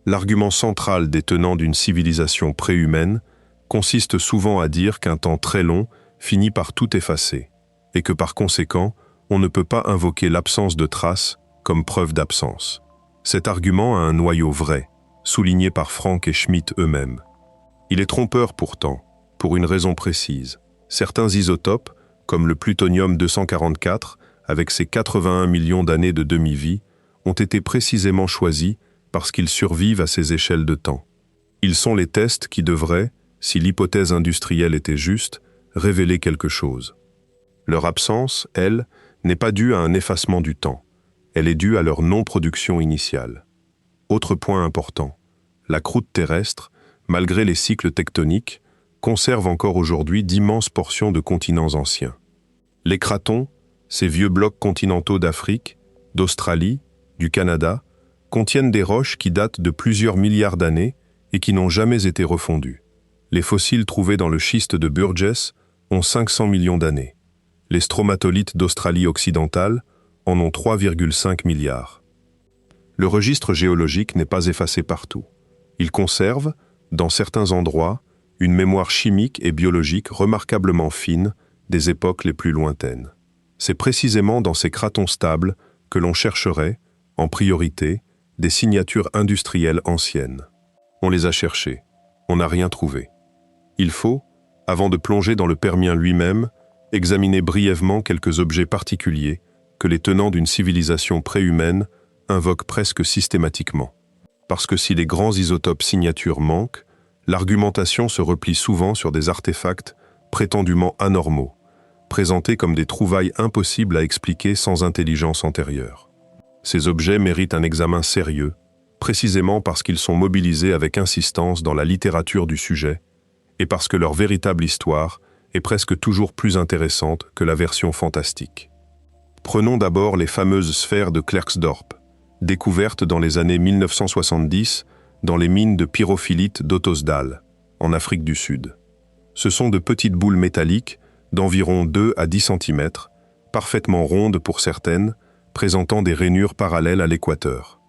L'argument central des tenants d'une civilisation préhumaine consiste souvent à dire qu'un temps très long finit par tout effacer, et que par conséquent, on ne peut pas invoquer l'absence de traces comme preuve d'absence. Cet argument a un noyau vrai, souligné par Frank et Schmidt eux-mêmes. Il est trompeur pourtant, pour une raison précise. Certains isotopes, comme le plutonium-244, avec ses 81 millions d'années de demi-vie, ont été précisément choisis parce qu'ils survivent à ces échelles de temps. Ils sont les tests qui devraient, si l'hypothèse industrielle était juste, révéler quelque chose. Leur absence, elle, n'est pas due à un effacement du temps. Elle est due à leur non-production initiale. Autre point important, la croûte terrestre, malgré les cycles tectoniques, conserve encore aujourd'hui d'immenses portions de continents anciens. Les cratons, ces vieux blocs continentaux d'Afrique, d'Australie, du Canada, contiennent des roches qui datent de plusieurs milliards d'années et qui n'ont jamais été refondues. Les fossiles trouvés dans le schiste de Burgess ont 500 millions d'années. Les stromatolites d'Australie occidentale en ont 3,5 milliards. Le registre géologique n'est pas effacé partout. Il conserve, dans certains endroits, une mémoire chimique et biologique remarquablement fine des époques les plus lointaines. C'est précisément dans ces cratons stables que l'on chercherait, en priorité, des signatures industrielles anciennes. On les a cherchées, on n'a rien trouvé. Il faut, avant de plonger dans le Permien lui-même, examiner brièvement quelques objets particuliers que les tenants d'une civilisation préhumaine invoquent presque systématiquement. Parce que si les grands isotopes signatures manquent, l'argumentation se replie souvent sur des artefacts prétendument anormaux, présentés comme des trouvailles impossibles à expliquer sans intelligence antérieure. Ces objets méritent un examen sérieux, précisément parce qu'ils sont mobilisés avec insistance dans la littérature du sujet, et parce que leur véritable histoire est presque toujours plus intéressante que la version fantastique. Prenons d'abord les fameuses sphères de Klerksdorp, découvertes dans les années 1970 dans les mines de pyrophylite d'Ottosdal, en Afrique du Sud. Ce sont de petites boules métalliques d'environ 2 à 10 cm, parfaitement rondes pour certaines, présentant des rainures parallèles à l'équateur.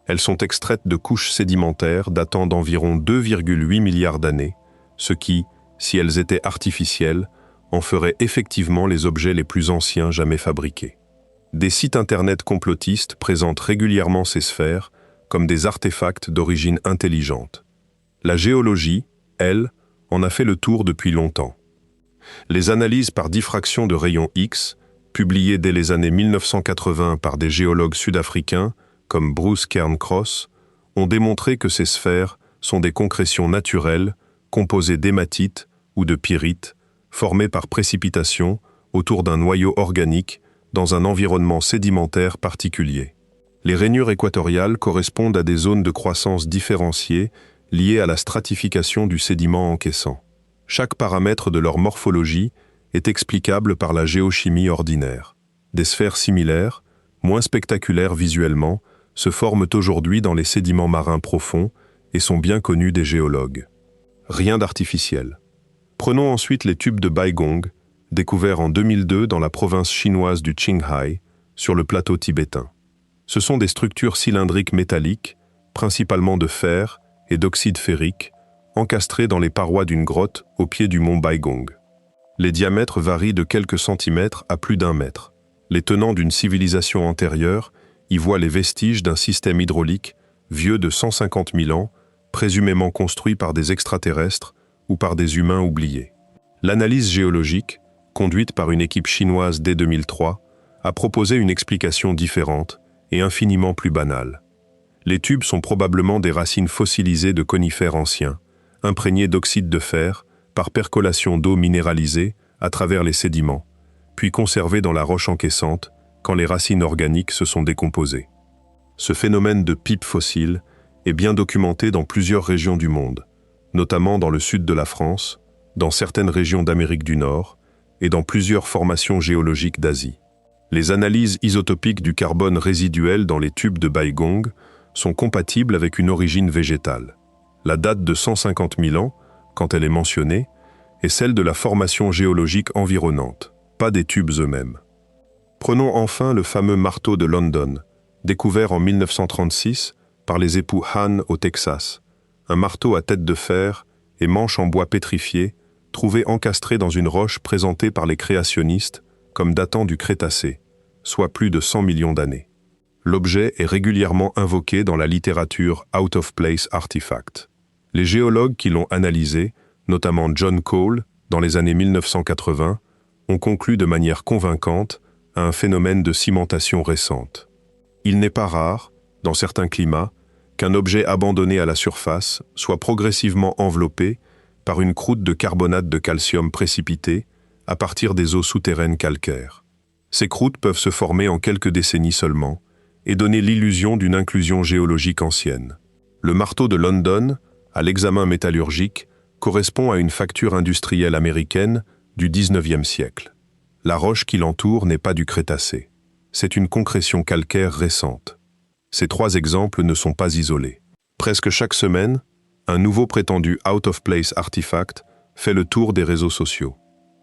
Elles sont extraites de couches sédimentaires datant d'environ 2,8 milliards d'années, ce qui, si elles étaient artificielles, en ferait effectivement les objets les plus anciens jamais fabriqués. Des sites internet complotistes présentent régulièrement ces sphères comme des artefacts d'origine intelligente. La géologie, elle, en a fait le tour depuis longtemps. Les analyses par diffraction de rayons X, publiées dès les années 1980 par des géologues sud-africains comme Bruce Cairncross, ont démontré que ces sphères sont des concrétions naturelles composées d'hématite ou de pyrite, formées par précipitation autour d'un noyau organique dans un environnement sédimentaire particulier. Les rainures équatoriales correspondent à des zones de croissance différenciées liées à la stratification du sédiment encaissant. Chaque paramètre de leur morphologie est explicable par la géochimie ordinaire. Des sphères similaires, moins spectaculaires visuellement, se forment aujourd'hui dans les sédiments marins profonds et sont bien connus des géologues. Rien d'artificiel. Prenons ensuite les tubes de Baigong, découverts en 2002 dans la province chinoise du Qinghai, sur le plateau tibétain. Ce sont des structures cylindriques métalliques, principalement de fer et d'oxyde ferrique, encastrées dans les parois d'une grotte au pied du mont Baigong. Les diamètres varient de quelques centimètres à plus d'1 mètre. Les tenants d'une civilisation antérieure y voient les vestiges d'un système hydraulique vieux de 150 000 ans, présumément construit par des extraterrestres ou par des humains oubliés. L'analyse géologique, conduite par une équipe chinoise dès 2003, a proposé une explication différente et infiniment plus banale. Les tubes sont probablement des racines fossilisées de conifères anciens, imprégnées d'oxyde de fer par percolation d'eau minéralisée à travers les sédiments, puis conservées dans la roche encaissante quand les racines organiques se sont décomposées. Ce phénomène de pipe fossile est bien documenté dans plusieurs régions du monde, notamment dans le sud de la France, dans certaines régions d'Amérique du Nord et dans plusieurs formations géologiques d'Asie. Les analyses isotopiques du carbone résiduel dans les tubes de Baigong sont compatibles avec une origine végétale. La date de 150 000 ans, quand elle est mentionnée, est celle de la formation géologique environnante, pas des tubes eux-mêmes. Prenons enfin le fameux marteau de London, découvert en 1936 par les époux Hahn au Texas, un marteau à tête de fer et manche en bois pétrifié, trouvé encastré dans une roche présentée par les créationnistes comme datant du Crétacé, soit plus de 100 millions d'années. L'objet est régulièrement invoqué dans la littérature Out of Place Artifact. Les géologues qui l'ont analysé, notamment John Cole, dans les années 1980, ont conclu de manière convaincante à un phénomène de cimentation récente. Il n'est pas rare, dans certains climats, qu'un objet abandonné à la surface soit progressivement enveloppé par une croûte de carbonate de calcium précipité à partir des eaux souterraines calcaires. Ces croûtes peuvent se former en quelques décennies seulement et donner l'illusion d'une inclusion géologique ancienne. Le marteau de London, à l'examen métallurgique, correspond à une facture industrielle américaine du XIXe siècle. La roche qui l'entoure n'est pas du Crétacé. C'est une concrétion calcaire récente. Ces 3 exemples ne sont pas isolés. Presque chaque semaine, un nouveau prétendu out-of-place artefact fait le tour des réseaux sociaux.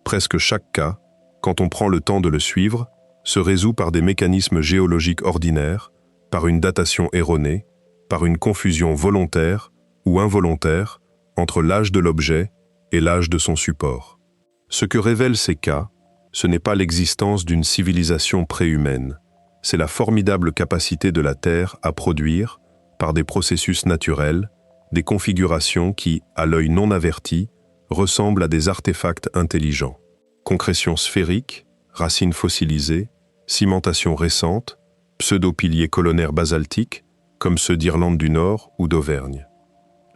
Presque chaque cas, quand on prend le temps de le suivre, se résout par des mécanismes géologiques ordinaires, par une datation erronée, par une confusion volontaire ou involontaire entre l'âge de l'objet et l'âge de son support. Ce que révèlent ces cas, ce n'est pas l'existence d'une civilisation préhumaine, c'est la formidable capacité de la Terre à produire, par des processus naturels, des configurations qui, à l'œil non averti, ressemblent à des artefacts intelligents. Concrétion sphérique, racines fossilisées, cimentation récente, pseudo-piliers colonnaires basaltiques, comme ceux d'Irlande du Nord ou d'Auvergne.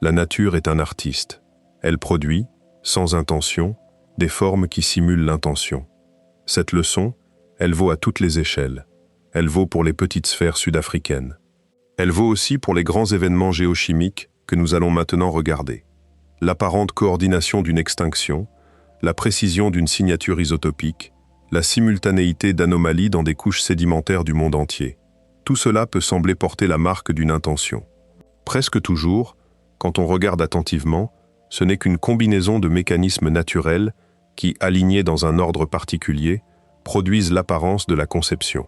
La nature est un artiste. Elle produit, sans intention, des formes qui simulent l'intention. Cette leçon, elle vaut à toutes les échelles. Elle vaut pour les petites sphères sud-africaines. Elle vaut aussi pour les grands événements géochimiques que nous allons maintenant regarder. L'apparente coordination d'une extinction, la précision d'une signature isotopique, la simultanéité d'anomalies dans des couches sédimentaires du monde entier. Tout cela peut sembler porter la marque d'une intention. Presque toujours, quand on regarde attentivement, ce n'est qu'une combinaison de mécanismes naturels qui, alignés dans un ordre particulier, produisent l'apparence de la conception.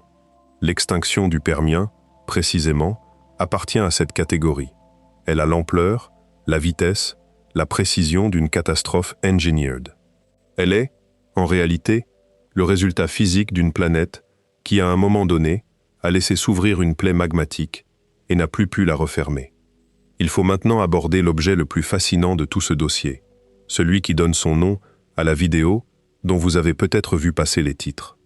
L'extinction du Permien, précisément, appartient à cette catégorie. Elle a l'ampleur, la vitesse, la précision d'une catastrophe engineered. Elle est, en réalité, le résultat physique d'une planète qui, à un moment donné, a laissé s'ouvrir une plaie magmatique et n'a plus pu la refermer. Il faut maintenant aborder l'objet le plus fascinant de tout ce dossier, celui qui donne son nom à la vidéo dont vous avez peut-être vu passer les titres.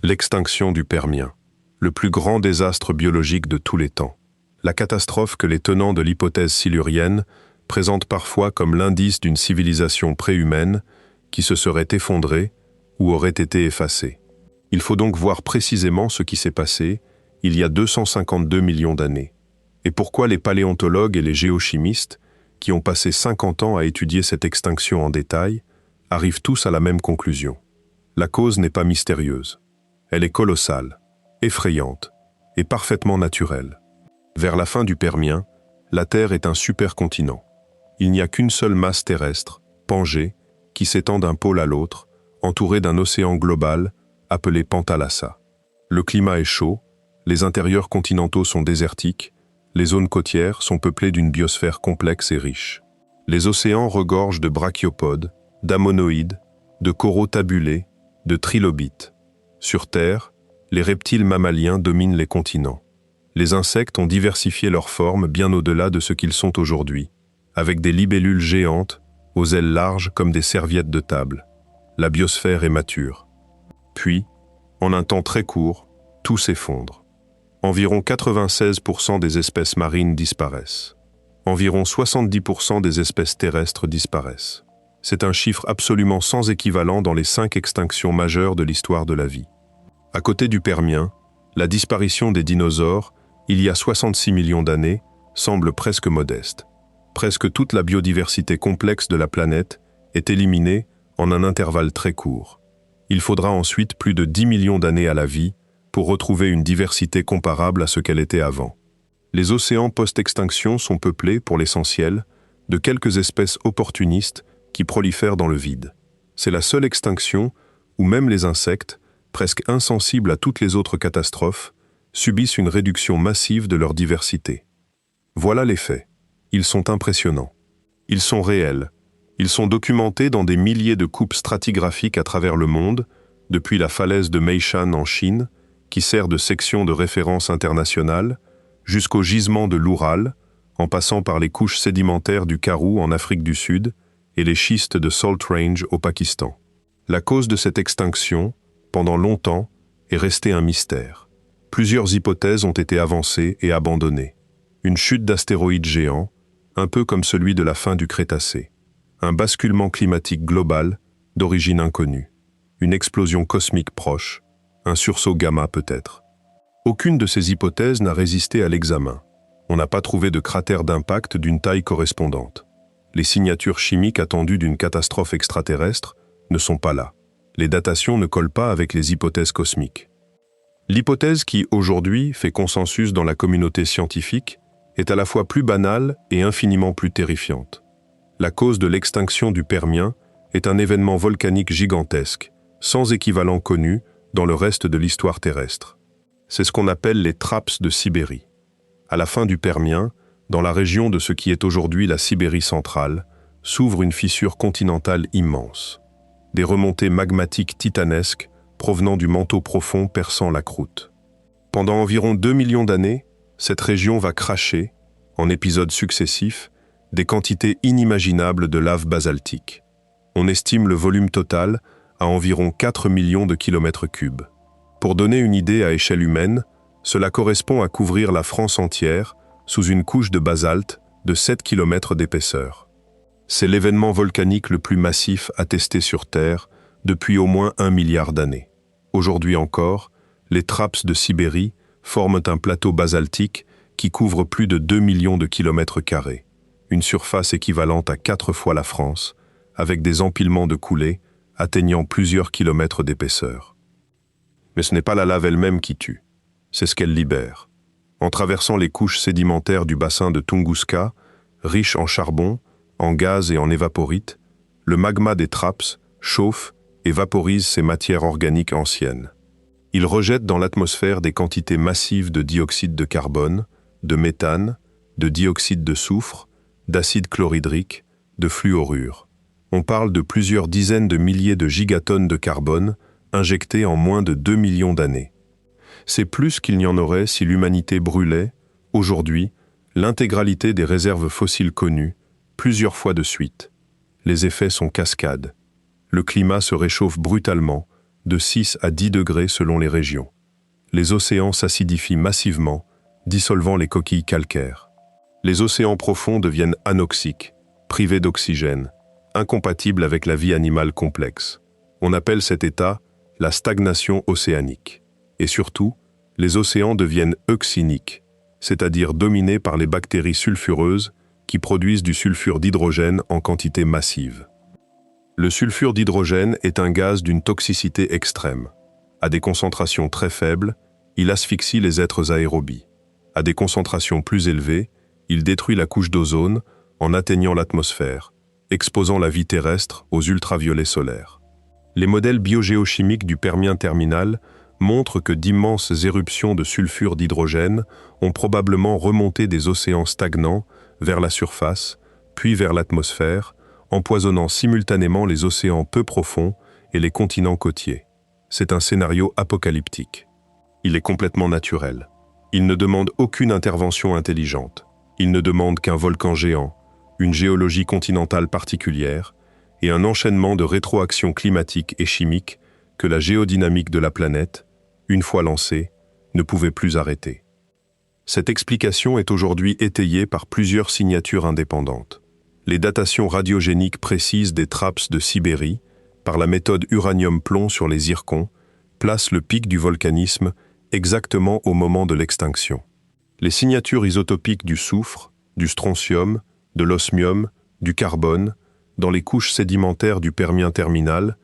L'extinction du Permien, le plus grand désastre biologique de tous les temps. La catastrophe que les tenants de l'hypothèse silurienne présentent parfois comme l'indice d'une civilisation préhumaine qui se serait effondrée ou aurait été effacée. Il faut donc voir précisément ce qui s'est passé il y a 252 millions d'années. Et pourquoi les paléontologues et les géochimistes, qui ont passé 50 ans à étudier cette extinction en détail, arrivent tous à la même conclusion. La cause n'est pas mystérieuse. Elle est colossale, effrayante et parfaitement naturelle. Vers la fin du Permien, la Terre est un supercontinent. Il n'y a qu'une seule masse terrestre, Pangée, qui s'étend d'un pôle à l'autre, entourée d'un océan global appelé Pantalassa. Le climat est chaud, les intérieurs continentaux sont désertiques, les zones côtières sont peuplées d'une biosphère complexe et riche. Les océans regorgent de brachiopodes, d'ammonoïdes, de coraux tabulés, de trilobites. Sur Terre, les reptiles mammaliens dominent les continents. Les insectes ont diversifié leurs formes bien au-delà de ce qu'ils sont aujourd'hui, avec des libellules géantes, aux ailes larges comme des serviettes de table. La biosphère est mature. Puis, en un temps très court, tout s'effondre. Environ 96% des espèces marines disparaissent. Environ 70% des espèces terrestres disparaissent. C'est un chiffre absolument sans équivalent dans les 5 extinctions majeures de l'histoire de la vie. À côté du Permien, la disparition des dinosaures, il y a 66 millions d'années, semble presque modeste. Presque toute la biodiversité complexe de la planète est éliminée en un intervalle très court. Il faudra ensuite plus de 10 millions d'années à la vie pour retrouver une diversité comparable à ce qu'elle était avant. Les océans post-extinction sont peuplés, pour l'essentiel, de quelques espèces opportunistes qui prolifèrent dans le vide. C'est la seule extinction où même les insectes, presque insensibles à toutes les autres catastrophes, subissent une réduction massive de leur diversité. Voilà les faits. Ils sont impressionnants. Ils sont réels. Ils sont documentés dans des milliers de coupes stratigraphiques à travers le monde, depuis la falaise de Meishan en Chine, qui sert de section de référence internationale, jusqu'au gisement de l'Oural, en passant par les couches sédimentaires du Karoo en Afrique du Sud et les schistes de Salt Range au Pakistan. La cause de cette extinction, pendant longtemps, est restée un mystère. Plusieurs hypothèses ont été avancées et abandonnées. Une chute d'astéroïdes géants, un peu comme celui de la fin du Crétacé. Un basculement climatique global, d'origine inconnue. Une explosion cosmique proche, un sursaut gamma peut-être. Aucune de ces hypothèses n'a résisté à l'examen. On n'a pas trouvé de cratère d'impact d'une taille correspondante. Les signatures chimiques attendues d'une catastrophe extraterrestre ne sont pas là. les datations ne collent pas avec les hypothèses cosmiques. L'hypothèse qui, aujourd'hui, fait consensus dans la communauté scientifique est à la fois plus banale et infiniment plus terrifiante. La cause de l'extinction du Permien est un événement volcanique gigantesque, sans équivalent connu dans le reste de l'histoire terrestre. C'est ce qu'on appelle les TRAPS de Sibérie. À la fin du Permien, dans la région de ce qui est aujourd'hui la Sibérie centrale, s'ouvre une fissure continentale immense. Des remontées magmatiques titanesques provenant du manteau profond perçant la croûte. Pendant environ 2 millions d'années, cette région va cracher, en épisodes successifs, des quantités inimaginables de lave basaltique. On estime le volume total à environ 4 millions de kilomètres cubes. Pour donner une idée à échelle humaine, cela correspond à couvrir la France entière sous une couche de basalte de 7 km d'épaisseur. C'est l'événement volcanique le plus massif attesté sur Terre depuis au moins 1 milliard d'années. Aujourd'hui encore, les TRAPS de Sibérie forment un plateau basaltique qui couvre plus de 2 millions de kilomètres carrés, une surface équivalente à 4 fois la France, avec des empilements de coulées atteignant plusieurs kilomètres d'épaisseur. Mais ce n'est pas la lave elle-même qui tue, c'est ce qu'elle libère. En traversant les couches sédimentaires du bassin de Tunguska, riche en charbon, en gaz et en évaporite, le magma des TRAPS chauffe et vaporise ces matières organiques anciennes. Il rejette dans l'atmosphère des quantités massives de dioxyde de carbone, de méthane, de dioxyde de soufre, d'acide chlorhydrique, de fluorure. On parle de plusieurs dizaines de milliers de gigatonnes de carbone injectées en moins de 2 millions d'années. C'est plus qu'il n'y en aurait si l'humanité brûlait, aujourd'hui, l'intégralité des réserves fossiles connues, plusieurs fois de suite. Les effets sont cascades. Le climat se réchauffe brutalement, de 6 à 10 degrés selon les régions. Les océans s'acidifient massivement, dissolvant les coquilles calcaires. Les océans profonds deviennent anoxiques, privés d'oxygène, incompatibles avec la vie animale complexe. On appelle cet état la stagnation océanique. Et surtout, les océans deviennent euxiniques, c'est-à-dire dominés par les bactéries sulfureuses qui produisent du sulfure d'hydrogène en quantité massive. Le sulfure d'hydrogène est un gaz d'une toxicité extrême. À des concentrations très faibles, il asphyxie les êtres aérobies. À des concentrations plus élevées, il détruit la couche d'ozone en atteignant l'atmosphère, exposant la vie terrestre aux ultraviolets solaires. Les modèles biogéochimiques du Permien terminal montrent que d'immenses éruptions de sulfure d'hydrogène ont probablement remonté des océans stagnants vers la surface, puis vers l'atmosphère, empoisonnant simultanément les océans peu profonds et les continents côtiers. C'est un scénario apocalyptique. Il est complètement naturel. Il ne demande aucune intervention intelligente. Il ne demande qu'un volcan géant, une géologie continentale particulière et un enchaînement de rétroactions climatiques et chimiques que la géodynamique de la planète, une fois lancée, ne pouvait plus arrêter. Cette explication est aujourd'hui étayée par plusieurs signatures indépendantes. Les datations radiogéniques précises des TRAPS de Sibérie, par la méthode uranium-plomb sur les zircons, placent le pic du volcanisme exactement au moment de l'extinction. Les signatures isotopiques du soufre, du strontium, de l'osmium, du carbone, dans les couches sédimentaires du Permien terminal,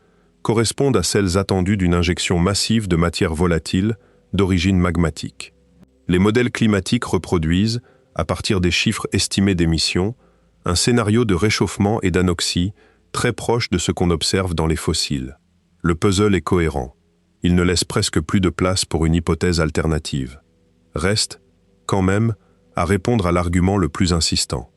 correspondent à celles attendues d'une injection massive de matière volatile d'origine magmatique. Les modèles climatiques reproduisent, à partir des chiffres estimés d'émissions, un scénario de réchauffement et d'anoxie très proche de ce qu'on observe dans les fossiles. Le puzzle est cohérent. Il ne laisse presque plus de place pour une hypothèse alternative. Reste, quand même, à répondre à l'argument le plus insistant.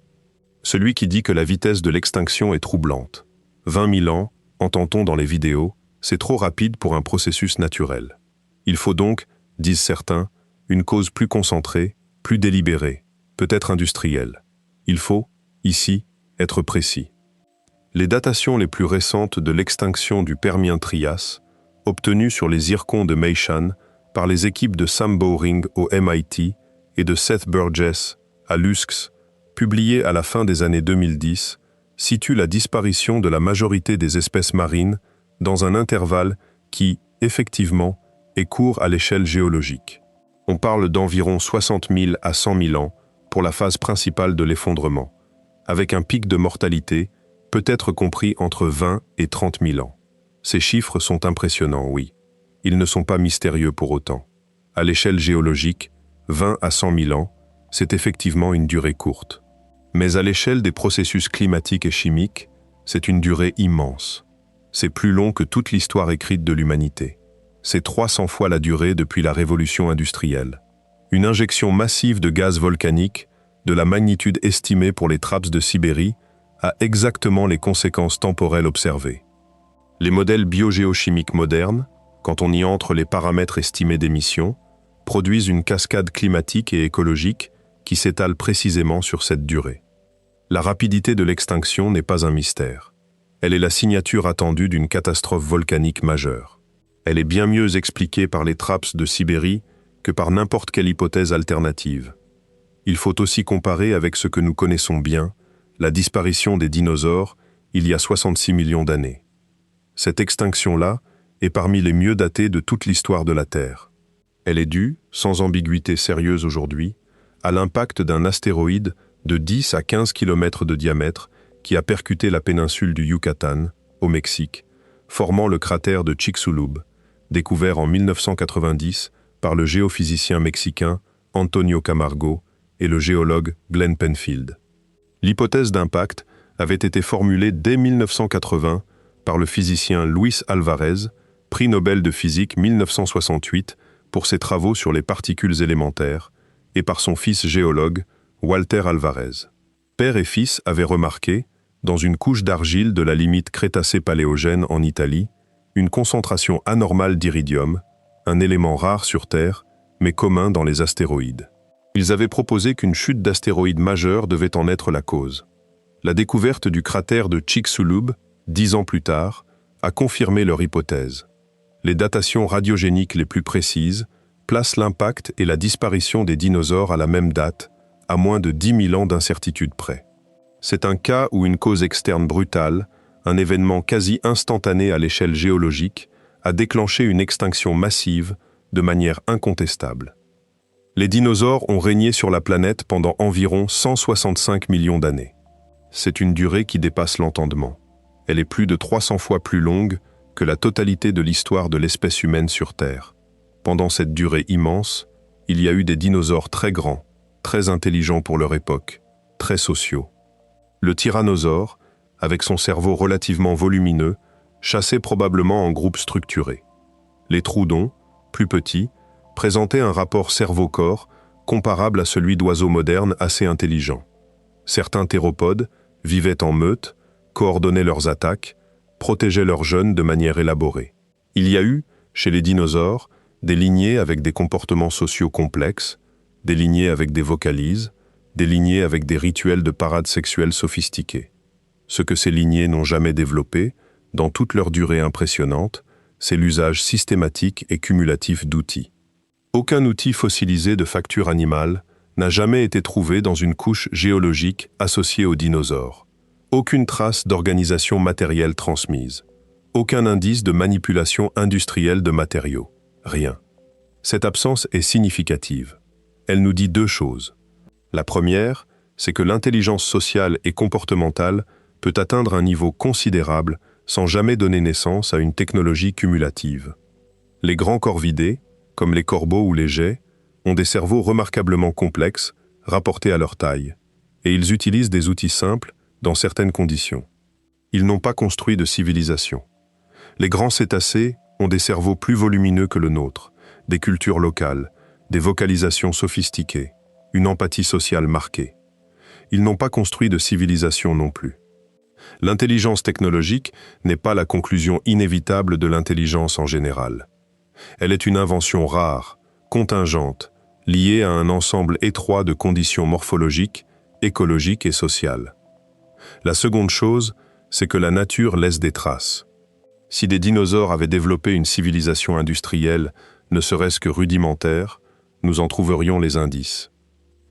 Celui qui dit que la vitesse de l'extinction est troublante. 20 000 ans, entend-on dans les vidéos, c'est trop rapide pour un processus naturel. Il faut donc, disent certains, une cause plus concentrée, plus délibérée, peut-être industrielle. Il faut, ici, être précis. Les datations les plus récentes de l'extinction du Permien-Trias, obtenues sur les zircons de Meishan par les équipes de Sam Bowring au MIT et de Seth Burgess à l'USCS, publiées à la fin des années 2010, situent la disparition de la majorité des espèces marines dans un intervalle qui, effectivement, est court à l'échelle géologique. On parle d'environ 60 000 à 100 000 ans pour la phase principale de l'effondrement, avec un pic de mortalité peut-être compris entre 20 et 30 000 ans. Ces chiffres sont impressionnants, oui. Ils ne sont pas mystérieux pour autant. À l'échelle géologique, 20 à 100 000 ans, c'est effectivement une durée courte. Mais à l'échelle des processus climatiques et chimiques, c'est une durée immense. C'est plus long que toute l'histoire écrite de l'humanité. C'est 300 fois la durée depuis la révolution industrielle. Une injection massive de gaz volcanique, de la magnitude estimée pour les trappes de Sibérie, a exactement les conséquences temporelles observées. Les modèles biogéochimiques modernes, quand on y entre les paramètres estimés d'émissions, produisent une cascade climatique et écologique qui s'étale précisément sur cette durée. La rapidité de l'extinction n'est pas un mystère. Elle est la signature attendue d'une catastrophe volcanique majeure. Elle est bien mieux expliquée par les trappes de Sibérie que par n'importe quelle hypothèse alternative. Il faut aussi comparer avec ce que nous connaissons bien, la disparition des dinosaures il y a 66 millions d'années. Cette extinction-là est parmi les mieux datées de toute l'histoire de la Terre. Elle est due, sans ambiguïté sérieuse aujourd'hui, à l'impact d'un astéroïde de 10 à 15 km de diamètre qui a percuté la péninsule du Yucatan, au Mexique, formant le cratère de Chicxulub, découvert en 1990 par le géophysicien mexicain Antonio Camargo et le géologue Glenn Penfield. L'hypothèse d'impact avait été formulée dès 1980 par le physicien Luis Alvarez, prix Nobel de physique 1968 pour ses travaux sur les particules élémentaires, et par son fils géologue, Walter Alvarez. Père et fils avaient remarqué, dans une couche d'argile de la limite Crétacé-Paléogène en Italie, une concentration anormale d'iridium, un élément rare sur Terre, mais commun dans les astéroïdes. Ils avaient proposé qu'une chute d'astéroïdes majeure devait en être la cause. La découverte du cratère de Chicxulub, 10 ans plus tard, a confirmé leur hypothèse. Les datations radiogéniques les plus précises placent l'impact et la disparition des dinosaures à la même date, à moins de 10 000 ans d'incertitude près. C'est un cas où une cause externe brutale, un événement quasi instantané à l'échelle géologique, a déclenché une extinction massive de manière incontestable. Les dinosaures ont régné sur la planète pendant environ 165 millions d'années. C'est une durée qui dépasse l'entendement. Elle est plus de 300 fois plus longue que la totalité de l'histoire de l'espèce humaine sur Terre. Pendant cette durée immense, il y a eu des dinosaures très grands, très intelligents pour leur époque, très sociaux. Le tyrannosaure, avec son cerveau relativement volumineux, chassait probablement en groupes structurés. Les troodons, plus petits, présentaient un rapport cerveau-corps comparable à celui d'oiseaux modernes assez intelligents. Certains théropodes vivaient en meute, coordonnaient leurs attaques, protégeaient leurs jeunes de manière élaborée. Il y a eu, chez les dinosaures, des lignées avec des comportements sociaux complexes, des lignées avec des vocalises, des lignées avec des rituels de parade sexuelle sophistiqués. Ce que ces lignées n'ont jamais développé, dans toute leur durée impressionnante, c'est l'usage systématique et cumulatif d'outils. Aucun outil fossilisé de facture animale n'a jamais été trouvé dans une couche géologique associée aux dinosaures. Aucune trace d'organisation matérielle transmise. Aucun indice de manipulation industrielle de matériaux. Rien. Cette absence est significative. Elle nous dit deux choses. La première, c'est que l'intelligence sociale et comportementale peut atteindre un niveau considérable sans jamais donner naissance à une technologie cumulative. Les grands corvidés, comme les corbeaux ou les geais, ont des cerveaux remarquablement complexes, rapportés à leur taille, et ils utilisent des outils simples dans certaines conditions. Ils n'ont pas construit de civilisation. Les grands cétacés ont des cerveaux plus volumineux que le nôtre, des cultures locales, des vocalisations sophistiquées, une empathie sociale marquée. Ils n'ont pas construit de civilisation non plus. L'intelligence technologique n'est pas la conclusion inévitable de l'intelligence en général. Elle est une invention rare, contingente, liée à un ensemble étroit de conditions morphologiques, écologiques et sociales. La seconde chose, c'est que la nature laisse des traces. Si des dinosaures avaient développé une civilisation industrielle, ne serait-ce que rudimentaire, nous en trouverions les indices.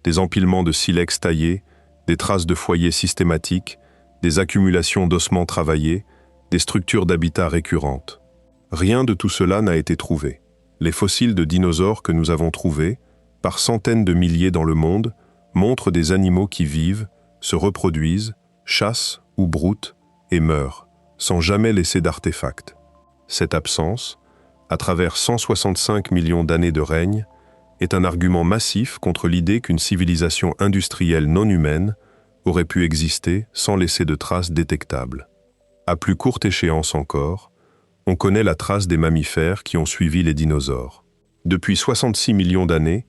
Des empilements de silex taillés, des traces de foyers systématiques, des accumulations d'ossements travaillés, des structures d'habitat récurrentes. Rien de tout cela n'a été trouvé. Les fossiles de dinosaures que nous avons trouvés, par centaines de milliers dans le monde, montrent des animaux qui vivent, se reproduisent, chassent ou broutent et meurent, sans jamais laisser d'artefacts. Cette absence, à travers 165 millions d'années de règne, est un argument massif contre l'idée qu'une civilisation industrielle non humaine aurait pu exister sans laisser de traces détectables. À plus courte échéance encore, on connaît la trace des mammifères qui ont suivi les dinosaures. Depuis 66 millions d'années,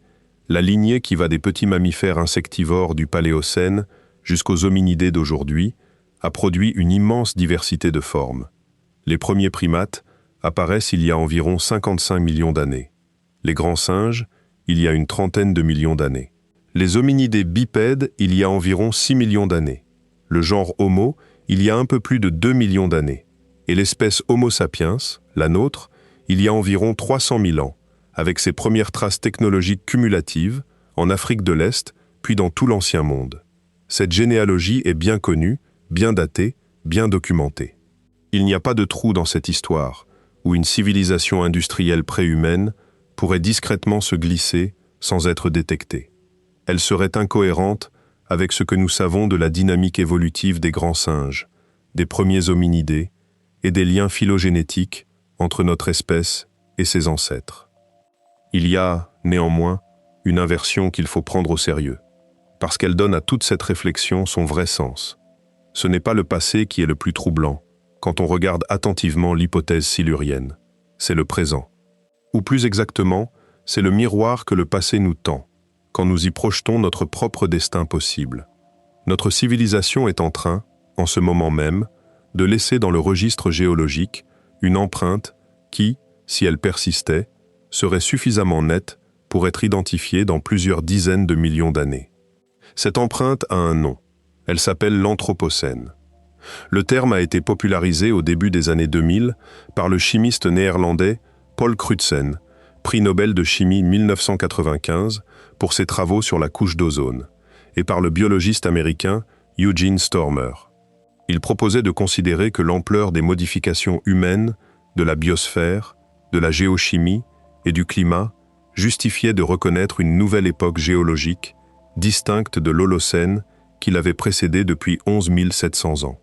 la lignée qui va des petits mammifères insectivores du Paléocène jusqu'aux hominidés d'aujourd'hui a produit une immense diversité de formes. Les premiers primates apparaissent il y a environ 55 millions d'années. Les grands singes, il y a une trentaine de millions d'années. Les hominidés bipèdes, il y a environ 6 millions d'années. Le genre Homo, il y a un peu plus de 2 millions d'années. Et l'espèce Homo sapiens, la nôtre, il y a environ 300 000 ans, avec ses premières traces technologiques cumulatives, en Afrique de l'Est, puis dans tout l'ancien monde. Cette généalogie est bien connue, bien datée, bien documentée. Il n'y a pas de trou dans cette histoire, où une civilisation industrielle préhumaine pourrait discrètement se glisser sans être détectée. Elle serait incohérente avec ce que nous savons de la dynamique évolutive des grands singes, des premiers hominidés et des liens phylogénétiques entre notre espèce et ses ancêtres. Il y a, néanmoins, une inversion qu'il faut prendre au sérieux, parce qu'elle donne à toute cette réflexion son vrai sens. Ce n'est pas le passé qui est le plus troublant, quand on regarde attentivement l'hypothèse silurienne, c'est le présent. Ou plus exactement, c'est le miroir que le passé nous tend, quand nous y projetons notre propre destin possible. Notre civilisation est en train, en ce moment même, de laisser dans le registre géologique une empreinte qui, si elle persistait, serait suffisamment nette pour être identifiée dans plusieurs dizaines de millions d'années. Cette empreinte a un nom. Elle s'appelle l'Anthropocène. Le terme a été popularisé au début des années 2000 par le chimiste néerlandais Paul Crutzen, prix Nobel de chimie 1995 pour ses travaux sur la couche d'ozone, et par le biologiste américain Eugene Stormer. Il proposait de considérer que l'ampleur des modifications humaines, de la biosphère, de la géochimie et du climat justifiait de reconnaître une nouvelle époque géologique, distincte de l'Holocène qui l'avait précédée depuis 11 700 ans.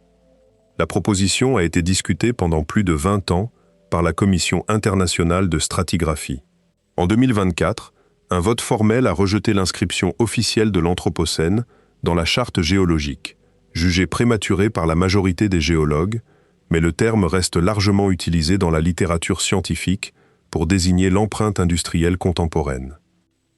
La proposition a été discutée pendant plus de 20 ans par la Commission internationale de stratigraphie. En 2024, un vote formel a rejeté l'inscription officielle de l'Anthropocène dans la charte géologique, jugée prématurée par la majorité des géologues, mais le terme reste largement utilisé dans la littérature scientifique pour désigner l'empreinte industrielle contemporaine.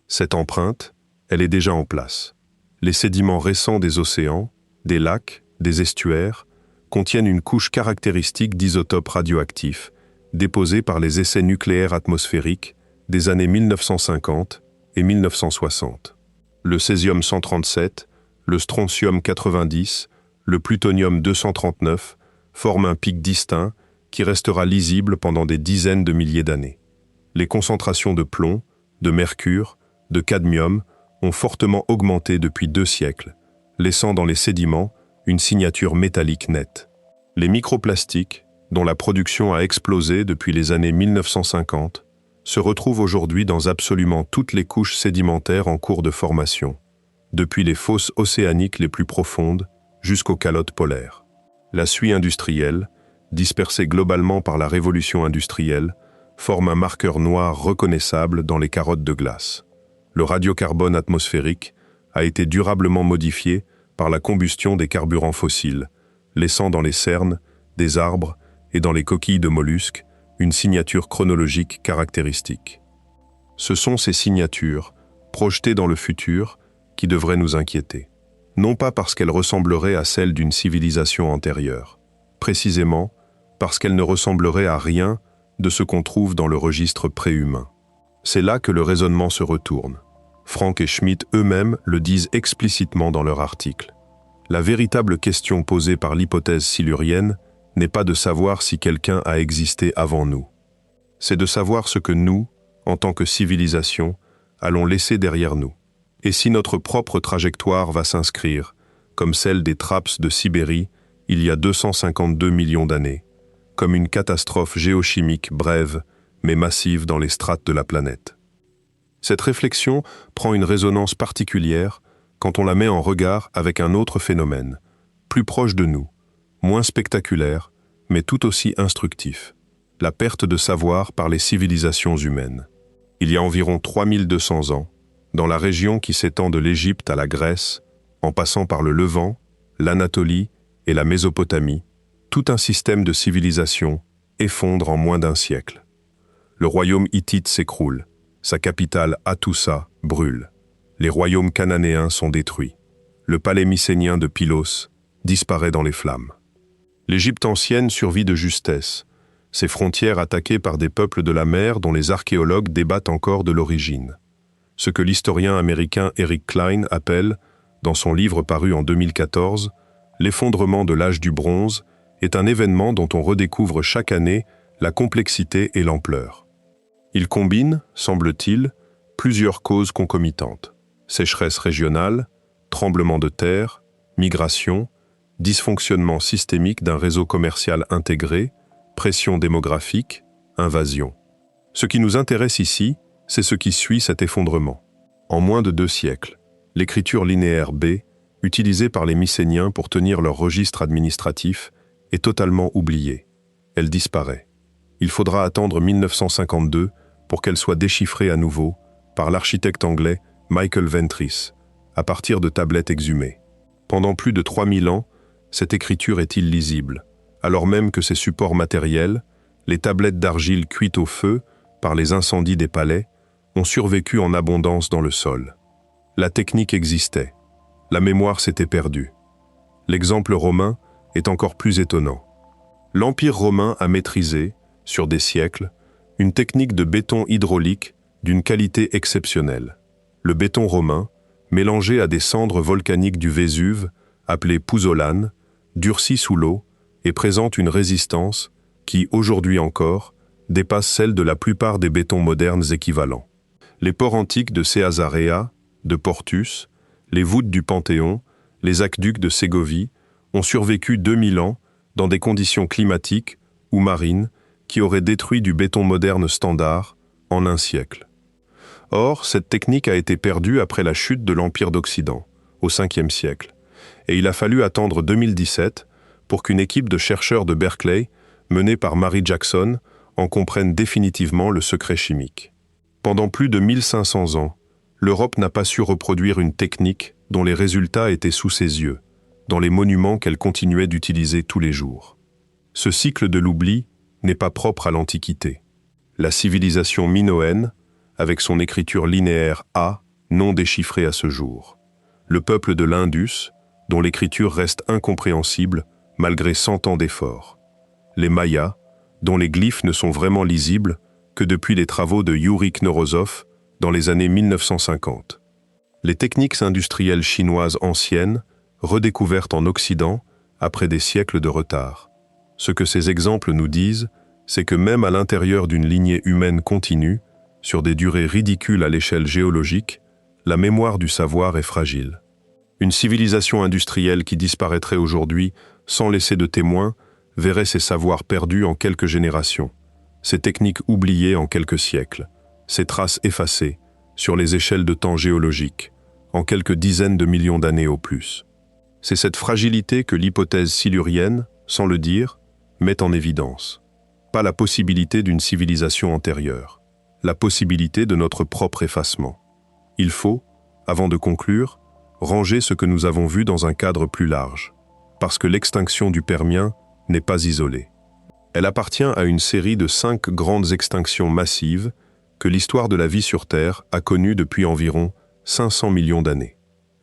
Cette empreinte, elle est déjà en place. Les sédiments récents des océans, des lacs, des estuaires, contiennent une couche caractéristique d'isotopes radioactifs, déposés par les essais nucléaires atmosphériques des années 1950 et 1960. Le césium-137, le strontium-90, le plutonium-239 forment un pic distinct qui restera lisible pendant des dizaines de milliers d'années. Les concentrations de plomb, de mercure, de cadmium ont fortement augmenté depuis 2 siècles, laissant dans les sédiments une signature métallique nette. Les microplastiques, dont la production a explosé depuis les années 1950, se retrouvent aujourd'hui dans absolument toutes les couches sédimentaires en cours de formation, depuis les fosses océaniques les plus profondes jusqu'aux calottes polaires. La suie industrielle, dispersée globalement par la révolution industrielle, forme un marqueur noir reconnaissable dans les carottes de glace. Le radiocarbone atmosphérique a été durablement modifié par la combustion des carburants fossiles, laissant dans les cernes, des arbres et dans les coquilles de mollusques une signature chronologique caractéristique. Ce sont ces signatures, projetées dans le futur, qui devraient nous inquiéter. Non pas parce qu'elles ressembleraient à celles d'une civilisation antérieure, précisément parce qu'elles ne ressembleraient à rien de ce qu'on trouve dans le registre préhumain. C'est là que le raisonnement se retourne. Frank et Schmitt eux-mêmes le disent explicitement dans leur article. La véritable question posée par l'hypothèse silurienne n'est pas de savoir si quelqu'un a existé avant nous. C'est de savoir ce que nous, en tant que civilisation, allons laisser derrière nous. Et si notre propre trajectoire va s'inscrire, comme celle des Traps de Sibérie, il y a 252 millions d'années, comme une catastrophe géochimique brève, mais massive dans les strates de la planète. Cette réflexion prend une résonance particulière quand on la met en regard avec un autre phénomène, plus proche de nous, moins spectaculaire, mais tout aussi instructif, la perte de savoir par les civilisations humaines. Il y a environ 3200 ans, dans la région qui s'étend de l'Égypte à la Grèce, en passant par le Levant, l'Anatolie et la Mésopotamie, tout un système de civilisation effondre en moins d'un siècle. Le royaume hittite s'écroule, sa capitale Hattusa brûle. Les royaumes cananéens sont détruits. Le palais mycénien de Pylos disparaît dans les flammes. L'Égypte ancienne survit de justesse, ses frontières attaquées par des peuples de la mer dont les archéologues débattent encore de l'origine. Ce que l'historien américain Eric Klein appelle, dans son livre paru en 2014, l'effondrement de l'âge du bronze, est un événement dont on redécouvre chaque année la complexité et l'ampleur. Il combine, semble-t-il, plusieurs causes concomitantes. Sécheresse régionale, tremblements de terre, migration, dysfonctionnement systémique d'un réseau commercial intégré, pression démographique, invasion. Ce qui nous intéresse ici, c'est ce qui suit cet effondrement. En moins de 2 siècles, l'écriture linéaire B, utilisée par les Mycéniens pour tenir leur registre administratif, est totalement oubliée. Elle disparaît. Il faudra attendre 1952 pour qu'elle soit déchiffrée à nouveau par l'architecte anglais Michael Ventris, à partir de tablettes exhumées. Pendant plus de 3000 ans, cette écriture est illisible, alors même que ces supports matériels, les tablettes d'argile cuites au feu par les incendies des palais, ont survécu en abondance dans le sol. La technique existait. La mémoire s'était perdue. L'exemple romain est encore plus étonnant. L'Empire romain a maîtrisé, sur des siècles, une technique de béton hydraulique d'une qualité exceptionnelle. Le béton romain, mélangé à des cendres volcaniques du Vésuve, appelé pouzzolane, durcit sous l'eau et présente une résistance qui, aujourd'hui encore, dépasse celle de la plupart des bétons modernes équivalents. Les ports antiques de Césaréa, de Portus, les voûtes du Panthéon, les aqueducs de Ségovie ont survécu 2000 ans dans des conditions climatiques ou marines qui auraient détruit du béton moderne standard en un siècle. Or, cette technique a été perdue après la chute de l'Empire d'Occident, au 5e siècle, et il a fallu attendre 2017 pour qu'une équipe de chercheurs de Berkeley, menée par Mary Jackson, en comprenne définitivement le secret chimique. Pendant plus de 1500 ans, l'Europe n'a pas su reproduire une technique dont les résultats étaient sous ses yeux, dans les monuments qu'elle continuait d'utiliser tous les jours. Ce cycle de l'oubli n'est pas propre à l'Antiquité. La civilisation minoenne, avec son écriture linéaire A, non déchiffrée à ce jour. Le peuple de l'Indus, dont l'écriture reste incompréhensible malgré 100 ans d'efforts. Les Mayas, dont les glyphes ne sont vraiment lisibles que depuis les travaux de Yuri Knorozov dans les années 1950. Les techniques industrielles chinoises anciennes, redécouvertes en Occident après des siècles de retard. Ce que ces exemples nous disent, c'est que même à l'intérieur d'une lignée humaine continue, sur des durées ridicules à l'échelle géologique, la mémoire du savoir est fragile. Une civilisation industrielle qui disparaîtrait aujourd'hui sans laisser de témoins verrait ses savoirs perdus en quelques générations, ses techniques oubliées en quelques siècles, ses traces effacées sur les échelles de temps géologiques, en quelques dizaines de millions d'années au plus. C'est cette fragilité que l'hypothèse silurienne, sans le dire, met en évidence. Pas la possibilité d'une civilisation antérieure, la possibilité de notre propre effacement. Il faut, avant de conclure, ranger ce que nous avons vu dans un cadre plus large, parce que l'extinction du Permien n'est pas isolée. Elle appartient à une série de 5 grandes extinctions massives que l'histoire de la vie sur Terre a connues depuis environ 500 millions d'années.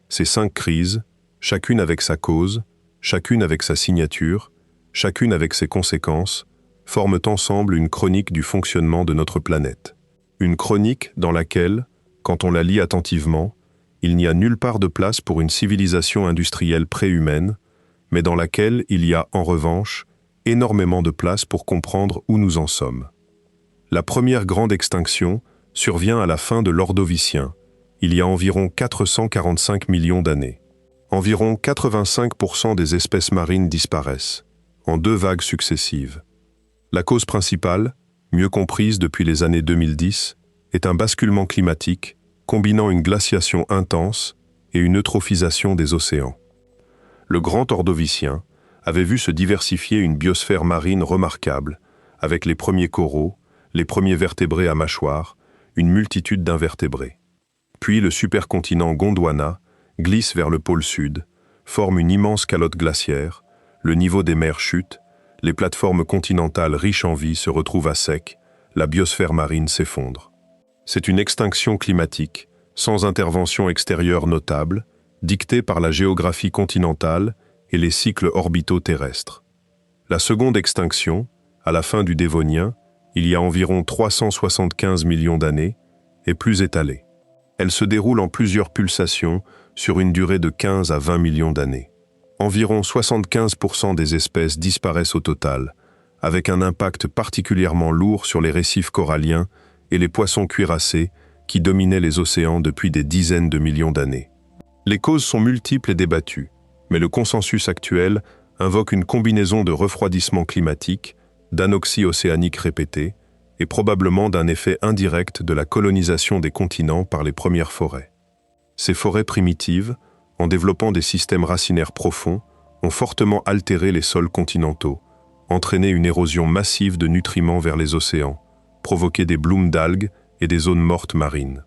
Ces 5 crises, chacune avec sa cause, chacune avec sa signature, chacune avec ses conséquences, forment ensemble une chronique du fonctionnement de notre planète. Une chronique dans laquelle, quand on la lit attentivement, il n'y a nulle part de place pour une civilisation industrielle préhumaine, mais dans laquelle il y a, en revanche, énormément de place pour comprendre où nous en sommes. La première grande extinction survient à la fin de l'Ordovicien, il y a environ 445 millions d'années. Environ 85% des espèces marines disparaissent, en 2 vagues successives. La cause principale, mieux comprise depuis les années 2010, est un basculement climatique combinant une glaciation intense et une eutrophisation des océans. Le grand Ordovicien avait vu se diversifier une biosphère marine remarquable, avec les premiers coraux, les premiers vertébrés à mâchoire, une multitude d'invertébrés. Puis le supercontinent Gondwana glisse vers le pôle sud, forme une immense calotte glaciaire, le niveau des mers chute, les plateformes continentales riches en vie se retrouvent à sec, la biosphère marine s'effondre. C'est une extinction climatique, sans intervention extérieure notable, dictée par la géographie continentale et les cycles orbitaux terrestres. La seconde extinction, à la fin du Dévonien, il y a environ 375 millions d'années, est plus étalée. Elle se déroule en plusieurs pulsations sur une durée de 15 à 20 millions d'années. Environ 75% des espèces disparaissent au total, avec un impact particulièrement lourd sur les récifs coralliens et les poissons cuirassés qui dominaient les océans depuis des dizaines de millions d'années. Les causes sont multiples et débattues, mais le consensus actuel invoque une combinaison de refroidissement climatique, d'anoxie océanique répétée et probablement d'un effet indirect de la colonisation des continents par les premières forêts. Ces forêts primitives, en développant des systèmes racinaires profonds, ont fortement altéré les sols continentaux, entraîné une érosion massive de nutriments vers les océans, provoqué des blooms d'algues et des zones mortes marines.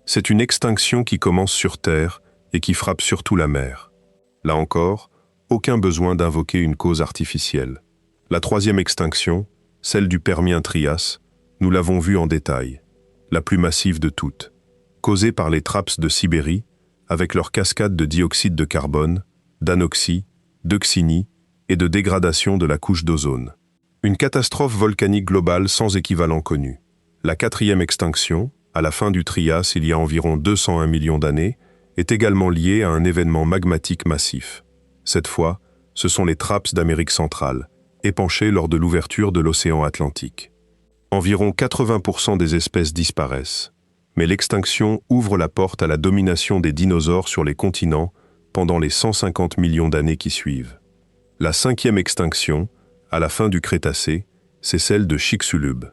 C'est une extinction qui commence sur Terre et qui frappe surtout la mer. Là encore, aucun besoin d'invoquer une cause artificielle. La troisième extinction, celle du Permien-Trias, nous l'avons vue en détail, la plus massive de toutes, causée par les traps de Sibérie, avec leurs cascades de dioxyde de carbone, d'anoxie, d'euxynie et de dégradation de la couche d'ozone. Une catastrophe volcanique globale sans équivalent connu. La quatrième extinction, à la fin du Trias il y a environ 201 millions d'années, est également liée à un événement magmatique massif. Cette fois, ce sont les traps d'Amérique centrale, épanchés lors de l'ouverture de l'océan Atlantique. Environ 80% des espèces disparaissent, mais l'extinction ouvre la porte à la domination des dinosaures sur les continents pendant les 150 millions d'années qui suivent. La cinquième extinction, à la fin du Crétacé, c'est celle de Chicxulub.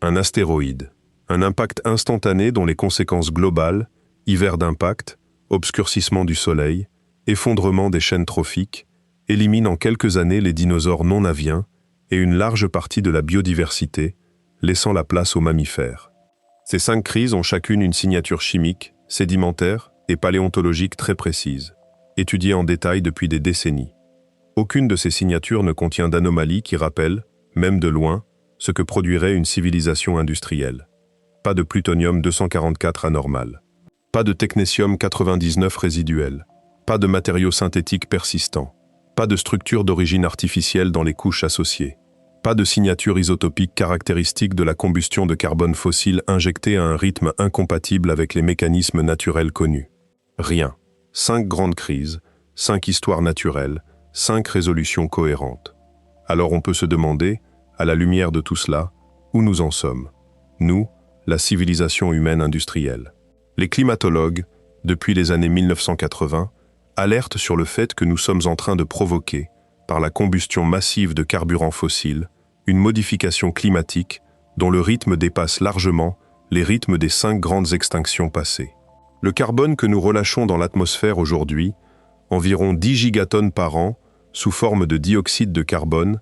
Un astéroïde, un impact instantané dont les conséquences globales, hiver d'impact, obscurcissement du Soleil, effondrement des chaînes trophiques, éliminent en quelques années les dinosaures non aviens et une large partie de la biodiversité, laissant la place aux mammifères. Ces 5 crises ont chacune une signature chimique, sédimentaire et paléontologique très précise, étudiée en détail depuis des décennies. Aucune de ces signatures ne contient d'anomalies qui rappellent, même de loin, ce que produirait une civilisation industrielle. Pas de plutonium-244 anormal. Pas de technétium-99 résiduel. Pas de matériaux synthétiques persistants. Pas de structure d'origine artificielle dans les couches associées. Pas de signature isotopique caractéristique de la combustion de carbone fossile injectée à un rythme incompatible avec les mécanismes naturels connus. Rien. 5 grandes crises, 5 histoires naturelles, 5 résolutions cohérentes. Alors on peut se demander, à la lumière de tout cela, où nous en sommes. Nous, la civilisation humaine industrielle. Les climatologues, depuis les années 1980, alertent sur le fait que nous sommes en train de provoquer, par la combustion massive de carburants fossiles, une modification climatique dont le rythme dépasse largement les rythmes des 5 grandes extinctions passées. Le carbone que nous relâchons dans l'atmosphère aujourd'hui, environ 10 gigatonnes par an, sous forme de dioxyde de carbone,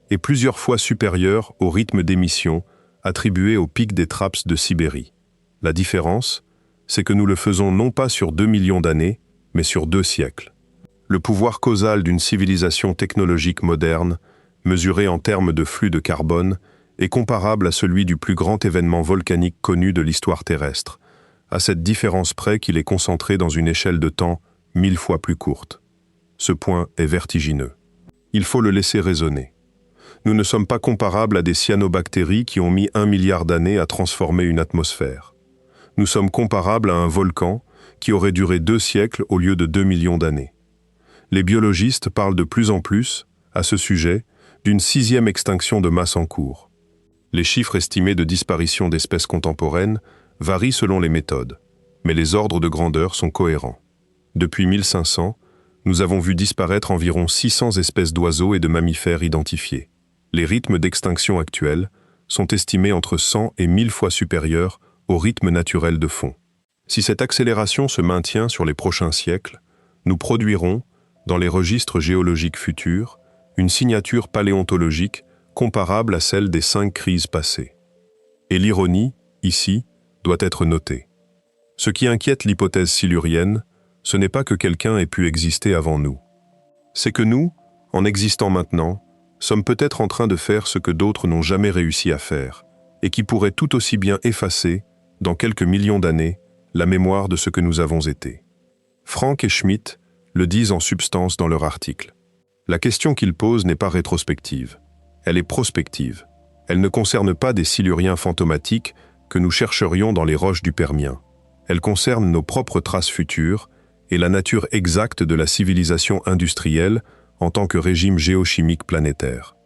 est plusieurs fois supérieur au rythme d'émission attribué au pic des traps de Sibérie. La différence, c'est que nous le faisons non pas sur 2 millions d'années, mais sur 2 siècles. Le pouvoir causal d'une civilisation technologique moderne, mesuré en termes de flux de carbone, est comparable à celui du plus grand événement volcanique connu de l'histoire terrestre, à cette différence près qu'il est concentré dans une échelle de temps 1000 fois plus courte. Ce point est vertigineux. Il faut le laisser raisonner. Nous ne sommes pas comparables à des cyanobactéries qui ont mis 1 milliard d'années à transformer une atmosphère. Nous sommes comparables à un volcan qui aurait duré 2 siècles au lieu de 2 millions d'années. Les biologistes parlent de plus en plus, à ce sujet, d'une 6e extinction de masse en cours. Les chiffres estimés de disparition d'espèces contemporaines varient selon les méthodes, mais les ordres de grandeur sont cohérents. Depuis 1500, nous avons vu disparaître environ 600 espèces d'oiseaux et de mammifères identifiés. Les rythmes d'extinction actuels sont estimés entre 100 et 1000 fois supérieurs au rythme naturel de fond. Si cette accélération se maintient sur les prochains siècles, nous produirons, dans les registres géologiques futurs, une signature paléontologique comparable à celle des 5 crises passées. Et l'ironie, ici, doit être notée. Ce qui inquiète l'hypothèse silurienne, ce n'est pas que quelqu'un ait pu exister avant nous. C'est que nous, en existant maintenant, sommes peut-être en train de faire ce que d'autres n'ont jamais réussi à faire, et qui pourrait tout aussi bien effacer, dans quelques millions d'années, la mémoire de ce que nous avons été. Frank et Schmitt le disent en substance dans leur article. La question qu'ils posent n'est pas rétrospective, elle est prospective. Elle ne concerne pas des siluriens fantomatiques que nous chercherions dans les roches du Permien. Elle concerne nos propres traces futures et la nature exacte de la civilisation industrielle en tant que régime géochimique planétaire.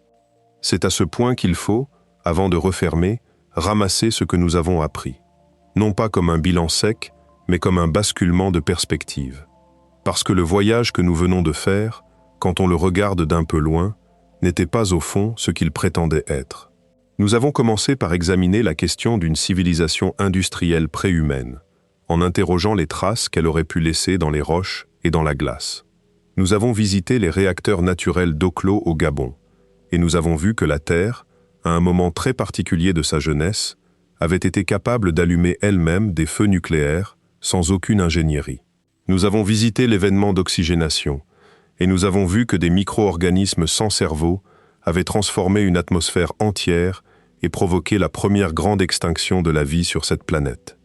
C'est à ce point qu'il faut, avant de refermer, ramasser ce que nous avons appris. Non pas comme un bilan sec, mais comme un basculement de perspective. Parce que le voyage que nous venons de faire, quand on le regarde d'un peu loin, n'était pas au fond ce qu'il prétendait être. Nous avons commencé par examiner la question d'une civilisation industrielle préhumaine, en interrogeant les traces qu'elle aurait pu laisser dans les roches et dans la glace. Nous avons visité les réacteurs naturels d'Oklo au Gabon, et nous avons vu que la Terre, à un moment très particulier de sa jeunesse, avait été capable d'allumer elle-même des feux nucléaires sans aucune ingénierie. Nous avons visité l'événement d'oxygénation, et nous avons vu que des micro-organismes sans cerveau avaient transformé une atmosphère entière et provoqué la première grande extinction de la vie sur cette planète.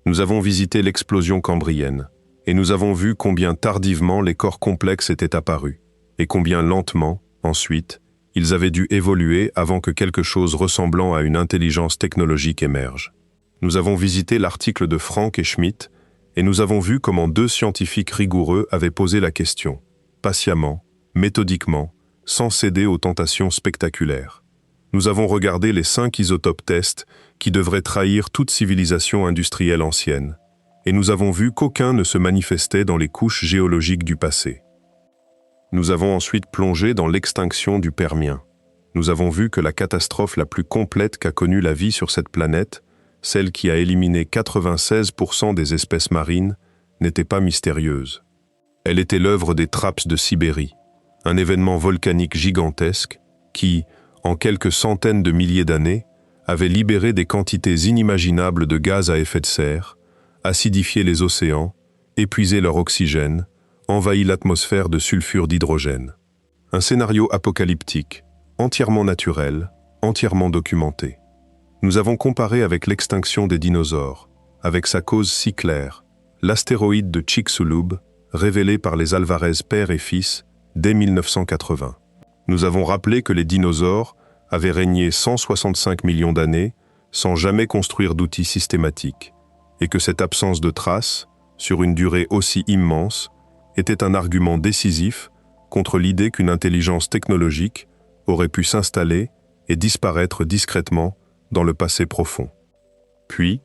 Nous avons visité l'explosion cambrienne, et nous avons vu combien tardivement les corps complexes étaient apparus, et combien lentement, ensuite, ils avaient dû évoluer avant que quelque chose ressemblant à une intelligence technologique émerge. Nous avons visité l'article de Frank et Schmitt, et nous avons vu comment 2 scientifiques rigoureux avaient posé la question, patiemment, méthodiquement, sans céder aux tentations spectaculaires. Nous avons regardé les 5 isotopes tests qui devraient trahir toute civilisation industrielle ancienne, et nous avons vu qu'aucun ne se manifestait dans les couches géologiques du passé. Nous avons ensuite plongé dans l'extinction du Permien. Nous avons vu que la catastrophe la plus complète qu'a connue la vie sur cette planète, celle qui a éliminé 96% des espèces marines, n'était pas mystérieuse. Elle était l'œuvre des Traps de Sibérie, un événement volcanique gigantesque qui, en quelques centaines de milliers d'années, avait libéré des quantités inimaginables de gaz à effet de serre, acidifié les océans, épuisé leur oxygène, envahi l'atmosphère de sulfure d'hydrogène. Un scénario apocalyptique, entièrement naturel, entièrement documenté. Nous avons comparé avec l'extinction des dinosaures, avec sa cause si claire, l'astéroïde de Chicxulub, révélé par les Alvarez père et fils dès 1980. Nous avons rappelé que les dinosaures avaient régné 165 millions d'années sans jamais construire d'outils systématiques, et que cette absence de traces, sur une durée aussi immense, était un argument décisif contre l'idée qu'une intelligence technologique aurait pu s'installer et disparaître discrètement dans le passé profond. Puis,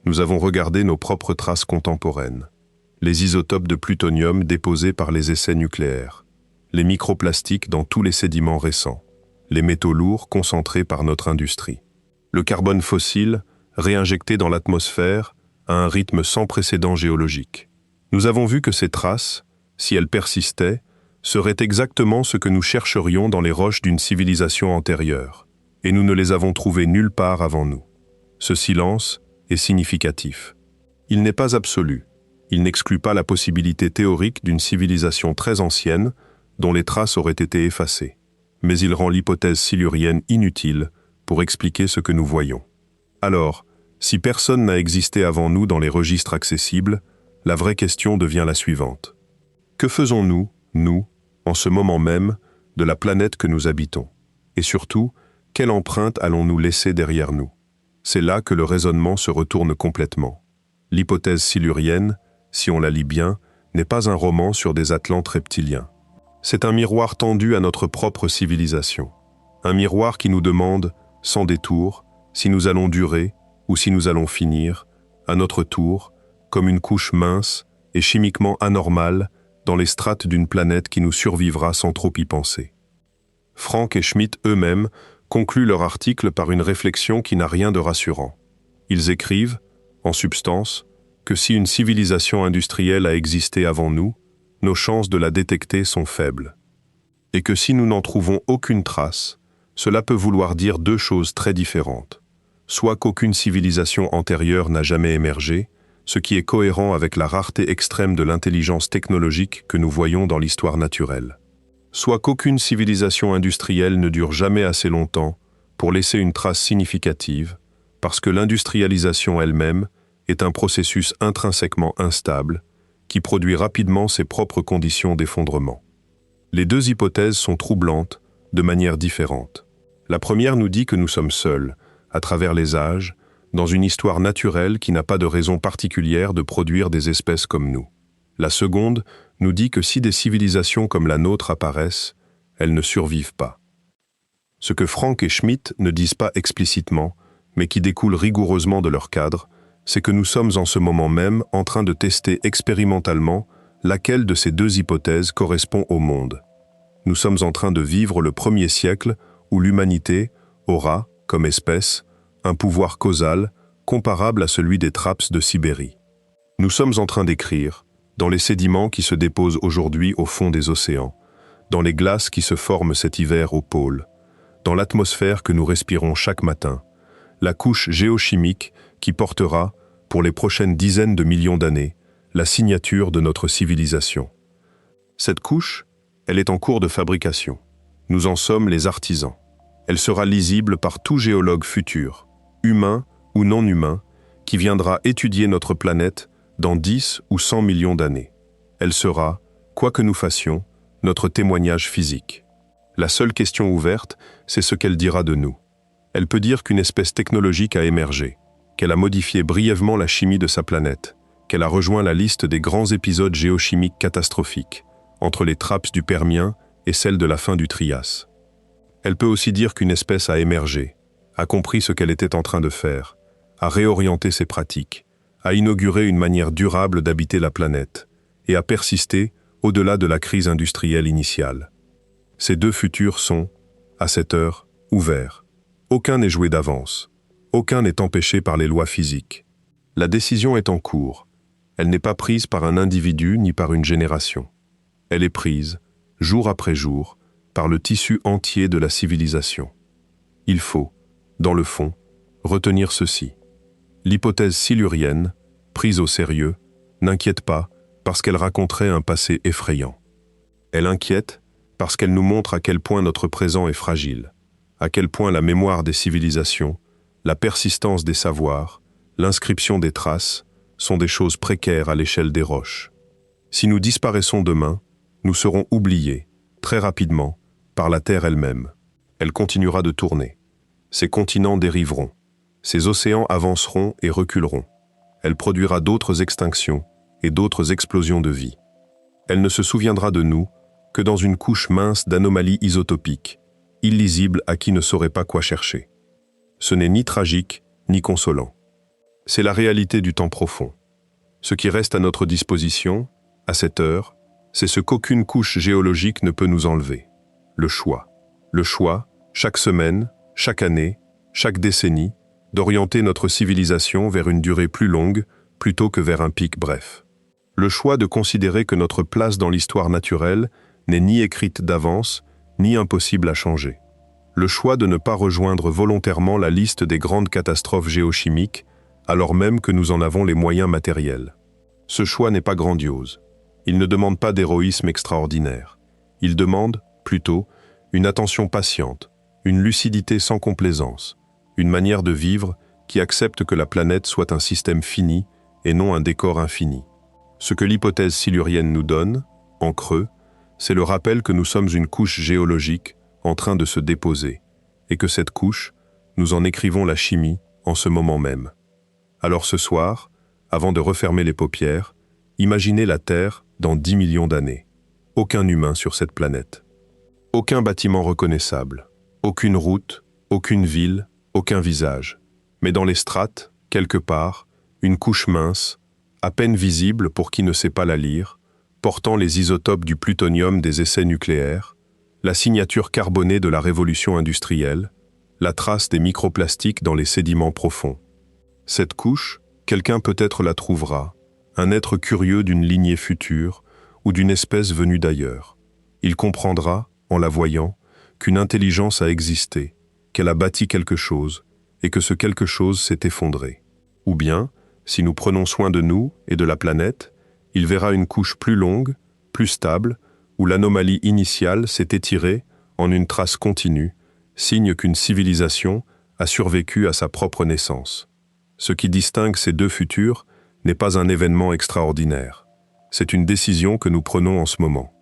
nous avons regardé nos propres traces contemporaines, les isotopes de plutonium déposés par les essais nucléaires, les microplastiques dans tous les sédiments récents, les métaux lourds concentrés par notre industrie, le carbone fossile réinjecté dans l'atmosphère à un rythme sans précédent géologique. Nous avons vu que ces traces, si elles persistaient, seraient exactement ce que nous chercherions dans les roches d'une civilisation antérieure, et nous ne les avons trouvées nulle part avant nous. Ce silence est significatif. Il n'est pas absolu, il n'exclut pas la possibilité théorique d'une civilisation très ancienne dont les traces auraient été effacées, mais il rend l'hypothèse silurienne inutile pour expliquer ce que nous voyons. Alors, si personne n'a existé avant nous dans les registres accessibles, la vraie question devient la suivante. Que faisons-nous, nous, en ce moment même, de la planète que nous habitons? Et surtout, quelle empreinte allons-nous laisser derrière nous? C'est là que le raisonnement se retourne complètement. L'hypothèse silurienne, si on la lit bien, n'est pas un roman sur des atlantes reptiliens. C'est un miroir tendu à notre propre civilisation. Un miroir qui nous demande, sans détour, si nous allons durer ou si nous allons finir, à notre tour, comme une couche mince et chimiquement anormale dans les strates d'une planète qui nous survivra sans trop y penser. Frank et Schmitt eux-mêmes concluent leur article par une réflexion qui n'a rien de rassurant. Ils écrivent, en substance, que si une civilisation industrielle a existé avant nous, nos chances de la détecter sont faibles. Et que si nous n'en trouvons aucune trace, Cela peut vouloir dire deux choses très différentes. Soit qu'aucune civilisation antérieure n'a jamais émergé, ce qui est cohérent avec la rareté extrême de l'intelligence technologique que nous voyons dans l'histoire naturelle. Soit qu'aucune civilisation industrielle ne dure jamais assez longtemps pour laisser une trace significative, parce que l'industrialisation elle-même est un processus intrinsèquement instable qui produit rapidement ses propres conditions d'effondrement. Les deux hypothèses sont troublantes de manière différente. La première nous dit que nous sommes seuls, à travers les âges, dans une histoire naturelle qui n'a pas de raison particulière de produire des espèces comme nous. La seconde nous dit que si des civilisations comme la nôtre apparaissent, elles ne survivent pas. Ce que Frank et Schmitt ne disent pas explicitement, mais qui découle rigoureusement de leur cadre, c'est que nous sommes en ce moment même en train de tester expérimentalement laquelle de ces deux hypothèses correspond au monde. Nous sommes en train de vivre le premier siècle où l'humanité aura, comme espèce, un pouvoir causal comparable à celui des traps de Sibérie. Nous sommes en train d'écrire, dans les sédiments qui se déposent aujourd'hui au fond des océans, dans les glaces qui se forment cet hiver au pôle, dans l'atmosphère que nous respirons chaque matin, la couche géochimique qui portera, pour les prochaines dizaines de millions d'années, la signature de notre civilisation. Cette couche, elle est en cours de fabrication. Nous en sommes les artisans. Elle sera lisible par tout géologue futur, humain ou non humain, qui viendra étudier notre planète dans 10 ou 100 millions d'années. Elle sera, quoi que nous fassions, notre témoignage physique. La seule question ouverte, c'est ce qu'elle dira de nous. Elle peut dire qu'une espèce technologique a émergé, qu'elle a modifié brièvement la chimie de sa planète, qu'elle a rejoint la liste des grands épisodes géochimiques catastrophiques, entre les traps du Permien et celles de la fin du Trias. Elle peut aussi dire qu'une espèce a émergé, a compris ce qu'elle était en train de faire, a réorienté ses pratiques, a inauguré une manière durable d'habiter la planète, et a persisté au-delà de la crise industrielle initiale. Ces deux futurs sont, à cette heure, ouverts. Aucun n'est joué d'avance. Aucun n'est empêché par les lois physiques. La décision est en cours. Elle n'est pas prise par un individu ni par une génération. Elle est prise, jour après jour, par le tissu entier de la civilisation. Il faut, dans le fond, retenir ceci. L'hypothèse silurienne, prise au sérieux, n'inquiète pas parce qu'elle raconterait un passé effrayant. Elle inquiète parce qu'elle nous montre à quel point notre présent est fragile, à quel point la mémoire des civilisations, la persistance des savoirs, l'inscription des traces sont des choses précaires à l'échelle des roches. Si nous disparaissons demain, nous serons oubliés, très rapidement, par la Terre elle-même. Elle continuera de tourner. Ses continents dériveront. Ses océans avanceront et reculeront. Elle produira d'autres extinctions et d'autres explosions de vie. Elle ne se souviendra de nous que dans une couche mince d'anomalies isotopiques, illisibles à qui ne saurait pas quoi chercher. Ce n'est ni tragique, ni consolant. C'est la réalité du temps profond. Ce qui reste à notre disposition, à cette heure, c'est ce qu'aucune couche géologique ne peut nous enlever. Le choix. Le choix, chaque semaine, chaque année, chaque décennie, d'orienter notre civilisation vers une durée plus longue plutôt que vers un pic bref. Le choix de considérer que notre place dans l'histoire naturelle n'est ni écrite d'avance, ni impossible à changer. Le choix de ne pas rejoindre volontairement la liste des grandes catastrophes géochimiques, alors même que nous en avons les moyens matériels. Ce choix n'est pas grandiose. Il ne demande pas d'héroïsme extraordinaire. Il demande, plutôt, une attention patiente, une lucidité sans complaisance, une manière de vivre qui accepte que la planète soit un système fini et non un décor infini. Ce que l'hypothèse silurienne nous donne, en creux, c'est le rappel que nous sommes une couche géologique en train de se déposer, et que cette couche, nous en écrivons la chimie en ce moment même. Alors ce soir, avant de refermer les paupières, imaginez la Terre dans 10 millions d'années. Aucun humain sur cette planète. Aucun bâtiment reconnaissable. Aucune route, aucune ville, aucun visage. Mais dans les strates, quelque part, une couche mince, à peine visible pour qui ne sait pas la lire, portant les isotopes du plutonium des essais nucléaires, la signature carbonée de la révolution industrielle, la trace des microplastiques dans les sédiments profonds. Cette couche, quelqu'un peut-être la trouvera, un être curieux d'une lignée future ou d'une espèce venue d'ailleurs. Il comprendra, en la voyant, qu'une intelligence a existé, qu'elle a bâti quelque chose, et que ce quelque chose s'est effondré. Ou bien, si nous prenons soin de nous et de la planète, il verra une couche plus longue, plus stable, où l'anomalie initiale s'est étirée en une trace continue, signe qu'une civilisation a survécu à sa propre naissance. Ce qui distingue ces deux futurs n'est pas un événement extraordinaire. C'est une décision que nous prenons en ce moment.